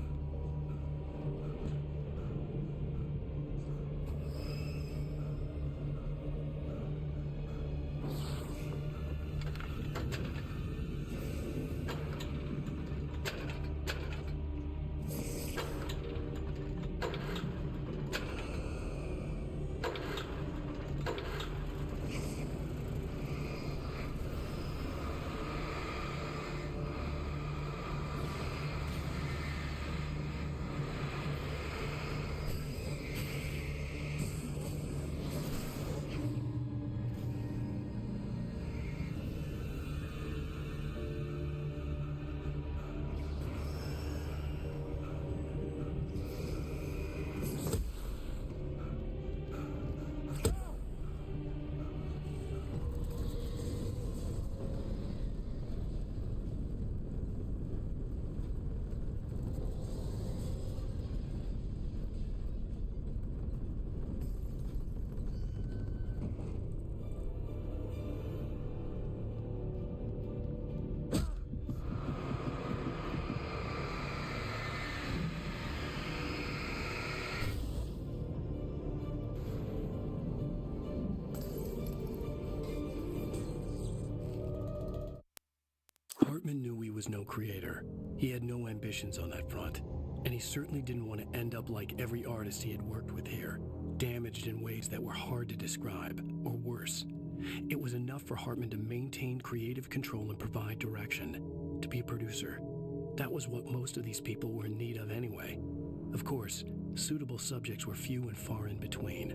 Hartman knew he was no creator. He had no ambitions on that front, and he certainly didn't want to end up like every artist he had worked with here, damaged in ways that were hard to describe, or worse. It was enough for Hartman to maintain creative control and provide direction, to be a producer. That was what most of these people were in need of anyway. Of course, suitable subjects were few and far in between.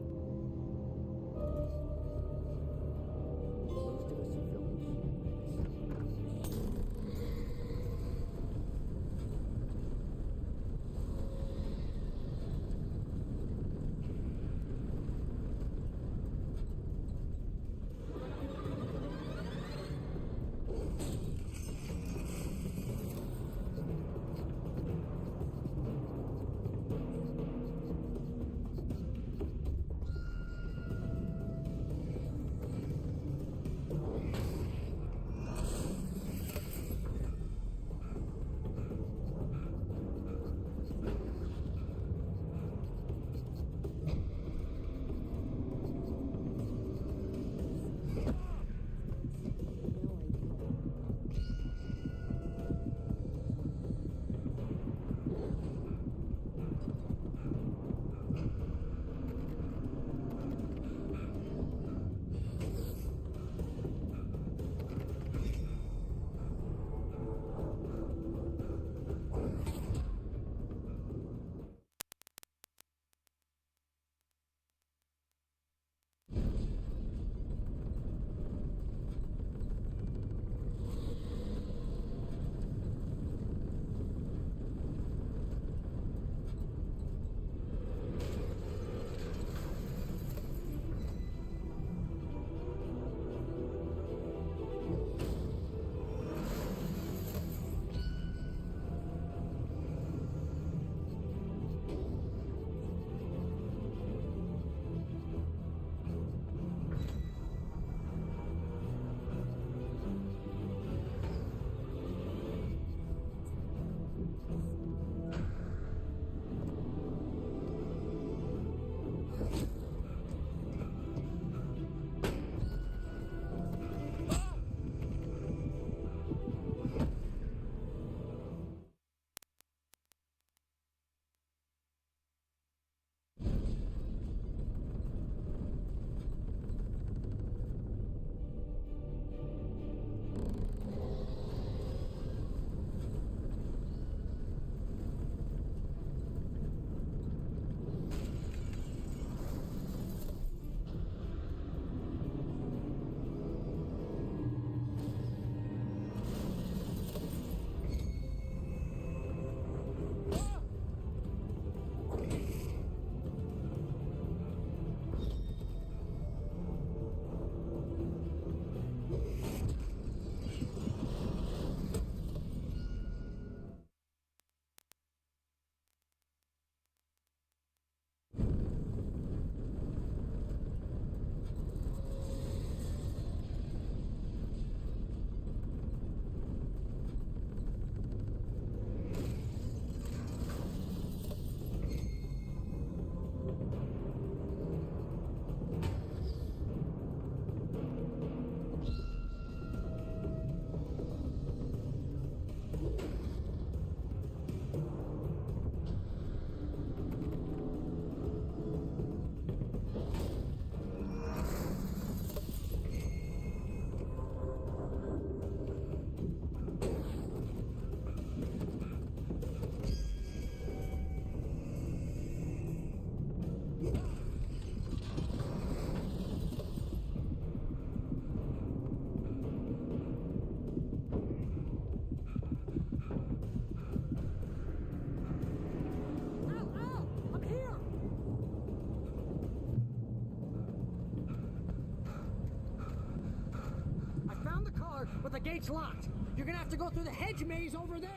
gate's locked. You're gonna have to go through the hedge maze over there.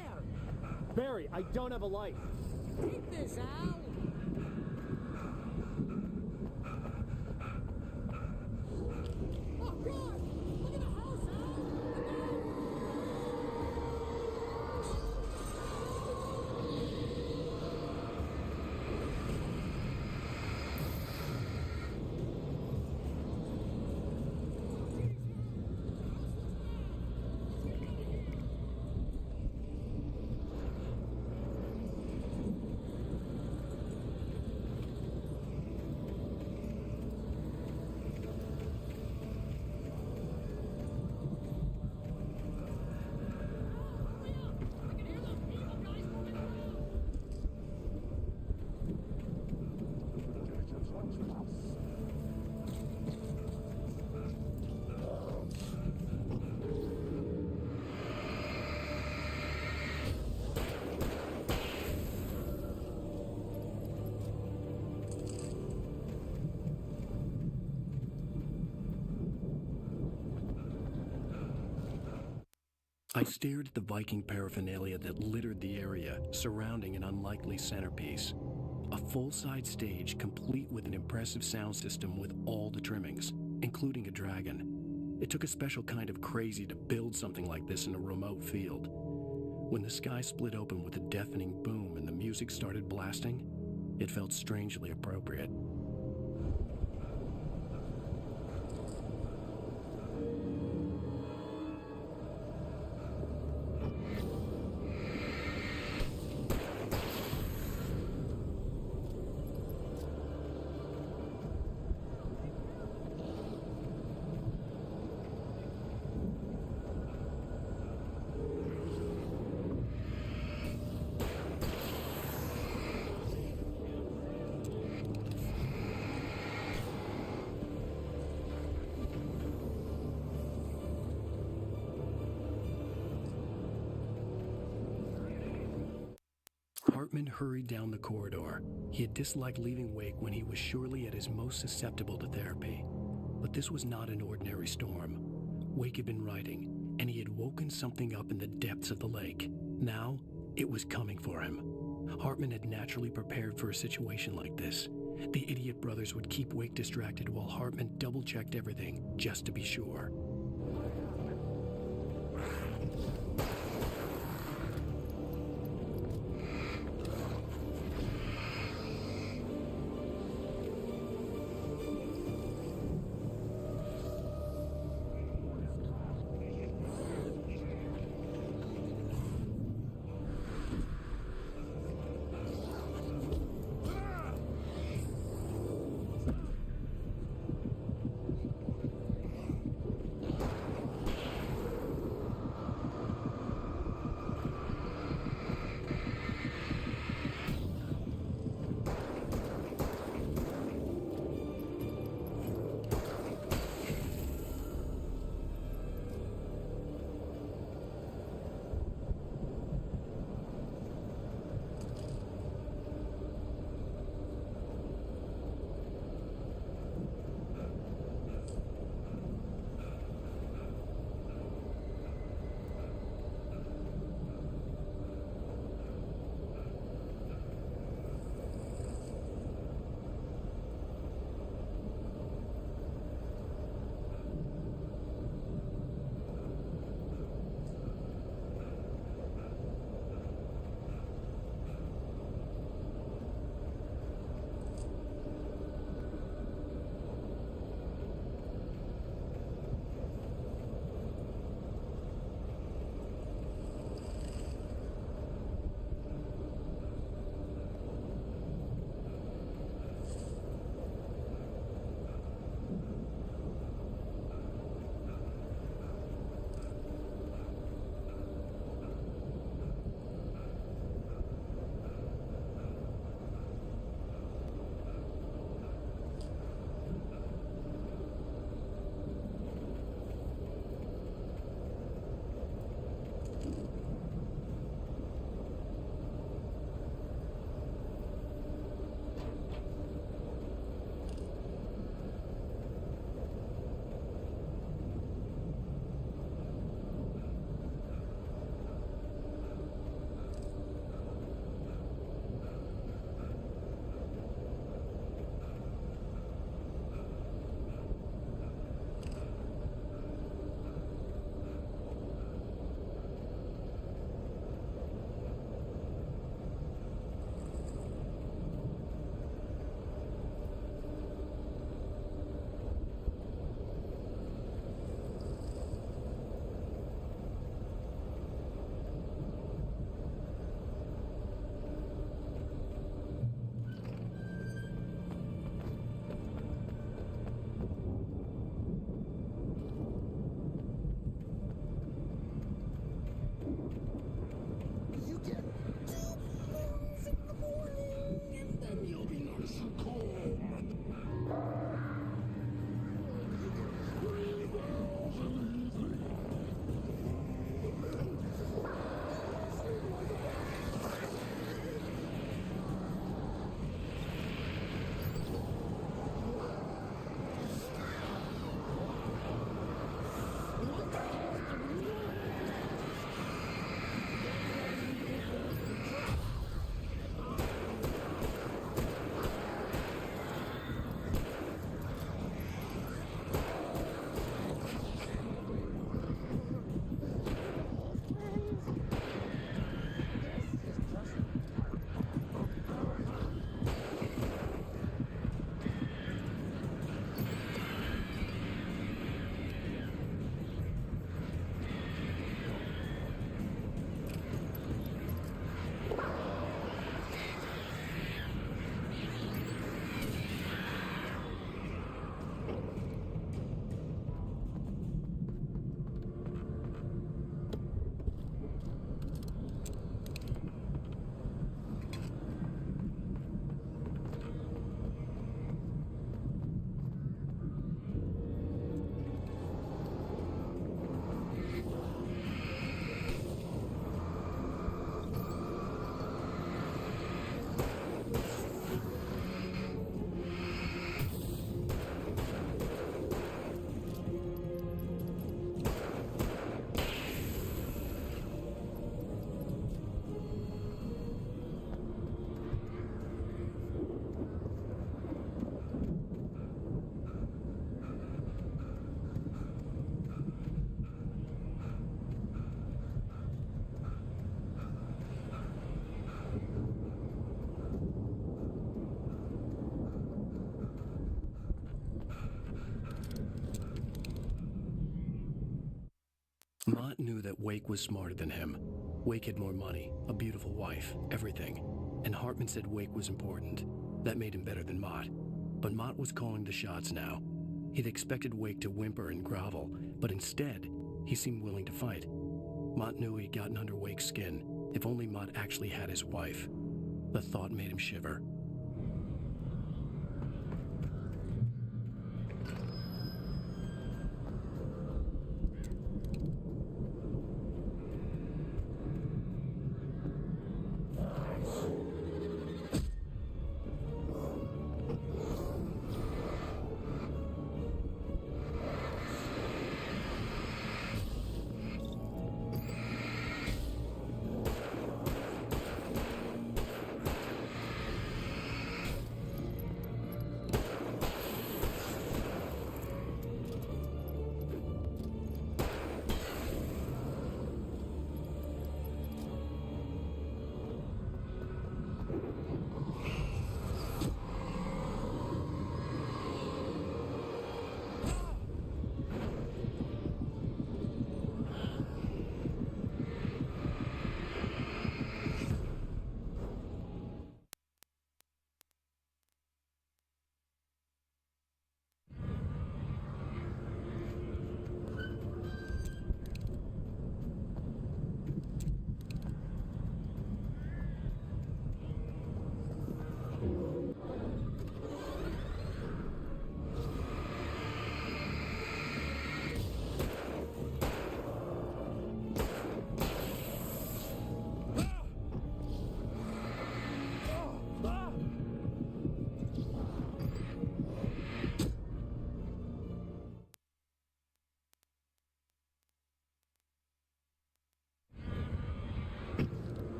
Barry, I don't have a light. Keep this, Al. Oh, God! Look at the house, Al! I stared at the Viking paraphernalia that littered the area surrounding an unlikely centerpiece. A full-size stage complete with an impressive sound system with all the trimmings, including a dragon. It took a special kind of crazy to build something like this in a remote field. When the sky split open with a deafening boom and the music started blasting, it felt strangely appropriate. Hartman hurried down the corridor. He had disliked leaving Wake when he was surely at his most susceptible to therapy. But this was not an ordinary storm. Wake had been writing, and he had woken something up in the depths of the lake. Now, it was coming for him. Hartman had naturally prepared for a situation like this. The idiot brothers would keep Wake distracted while Hartman double-checked everything, just to be sure. knew that Wake was smarter than him. Wake had more money, a beautiful wife, everything. And Hartman said Wake was important. That made him better than Mott. But Mott was calling the shots now. He'd expected Wake to whimper and grovel, but instead, he seemed willing to fight. Mott knew he'd gotten under Wake's skin. If only Mott actually had his wife. The thought made him shiver.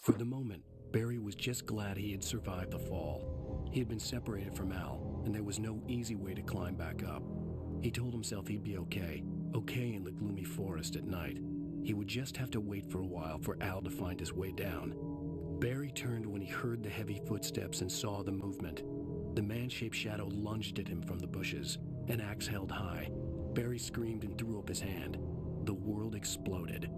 For the moment, Barry was just glad he had survived the fall. He had been separated from Al, and there was no easy way to climb back up. He told himself he'd be okay in the gloomy forest at night. He would just have to wait for a while for Al to find his way down. Barry turned when he heard the heavy footsteps and saw the movement. The man-shaped shadow lunged at him from the bushes, an axe held high. Barry screamed and threw up his hand. The world exploded.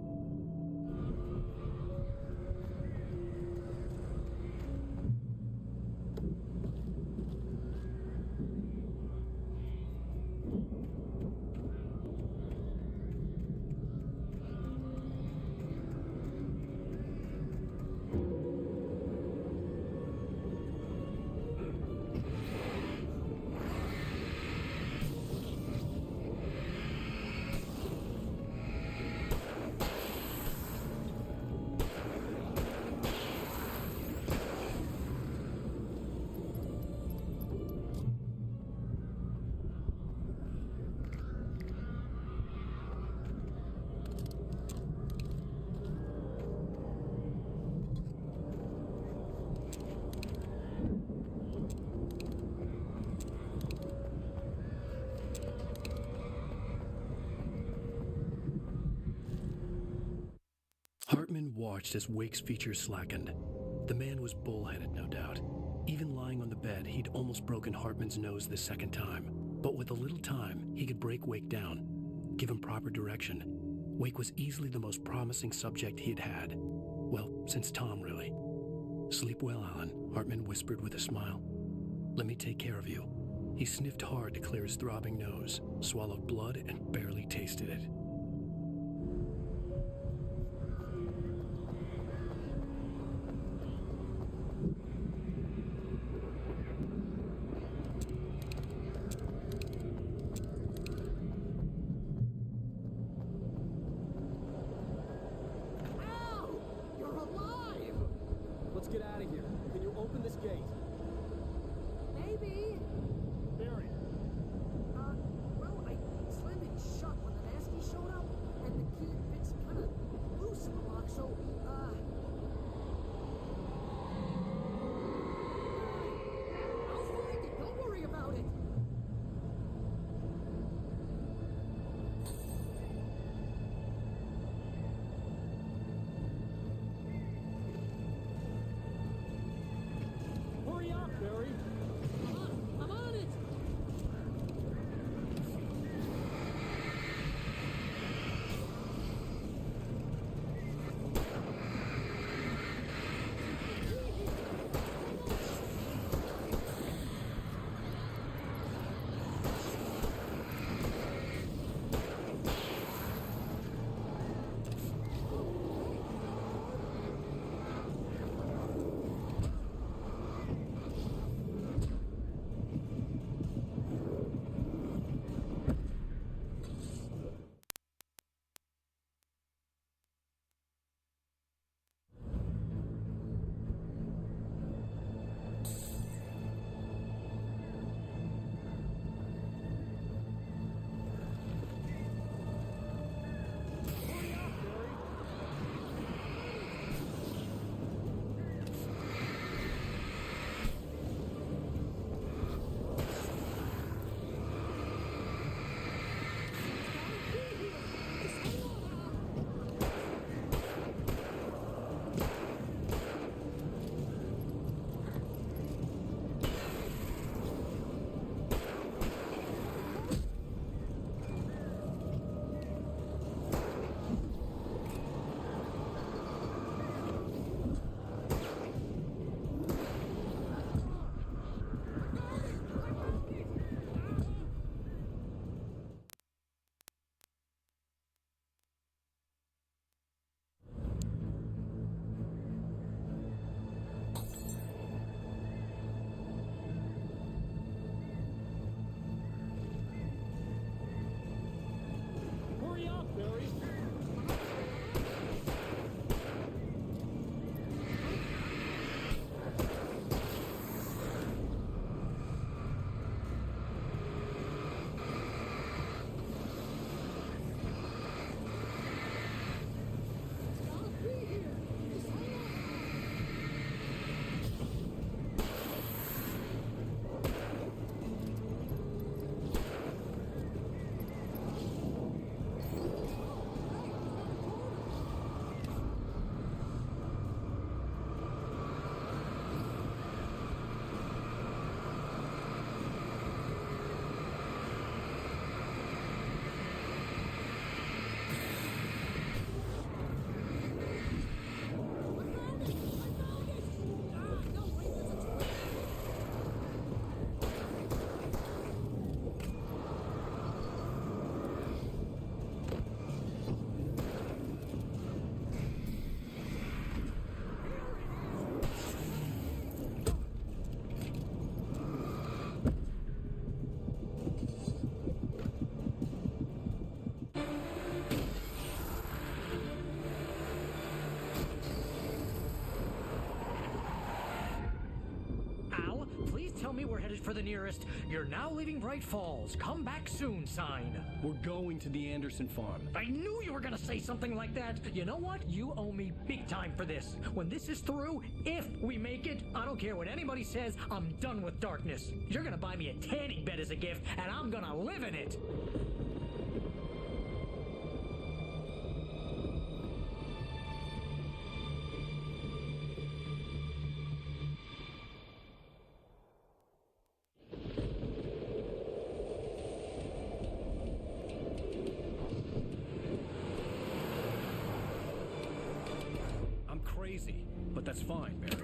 watched as Wake's features slackened. The man was bullheaded, no doubt. Even lying on the bed, he'd almost broken Hartman's nose the second time. But with a little time, he could break Wake down, give him proper direction. Wake was easily the most promising subject he'd had. Well, since Tom, really. Sleep well, Alan, Hartman whispered with a smile. Let me take care of you. He sniffed hard to clear his throbbing nose, swallowed blood, and barely tasted it. Get out of here. Can you open this gate? Maybe. Barry. Well, I slammed it shut when the nasty showed up, and the key fits kind of loose in the lock, so, I'll find it. Don't worry about it. Barry. I'm on it. tell me we're headed for the nearest "You're now leaving Bright Falls. Come back soon" sign. We're going to the Anderson farm. I knew you were gonna say something like that. You know what? You owe me big time for this. When this is through, if we make it, I don't care what anybody says, I'm done with darkness. You're gonna buy me a tanning bed as a gift, and I'm gonna live in it. but that's fine, Barry.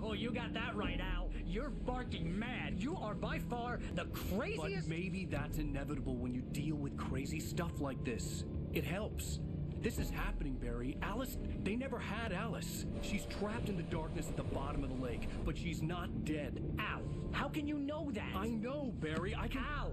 Oh, you got that right, Al. You're barking mad. You are by far the craziest... But maybe that's inevitable when you deal with crazy stuff like this. It helps. This is happening, Barry. Alice, they never had Alice. She's trapped in the darkness at the bottom of the lake, but she's not dead. Al, how can you know that? I know, Barry. I can... Al,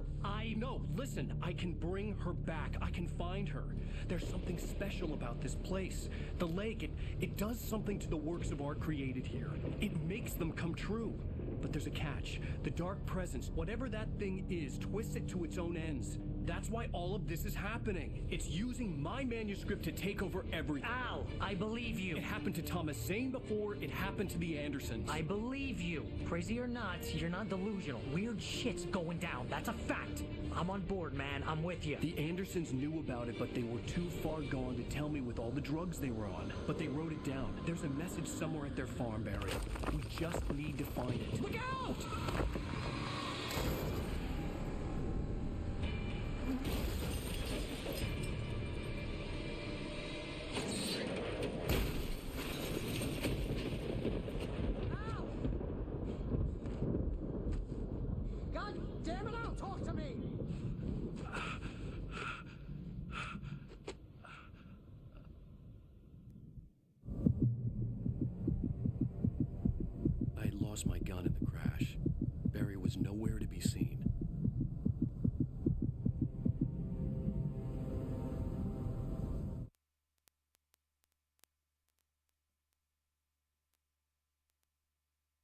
No, listen. I can bring her back. I can find her. There's something special about this place. The lake, it does something to the works of art created here. It makes them come true. But there's a catch. The dark presence, whatever that thing is, twists it to its own ends. That's why all of this is happening. It's using my manuscript to take over everything. Al, I believe you. It happened to Thomas Zane before. It happened to the Andersons. I believe you. Crazy or not, you're not delusional. Weird shit's going down. That's a fact. I'm on board, man. I'm with you. The Andersons knew about it, but they were too far gone to tell me with all the drugs they were on. But they wrote it down. There's a message somewhere at their farm, Barry. We just need to find it. Look out! God damn it, Al, talk to me!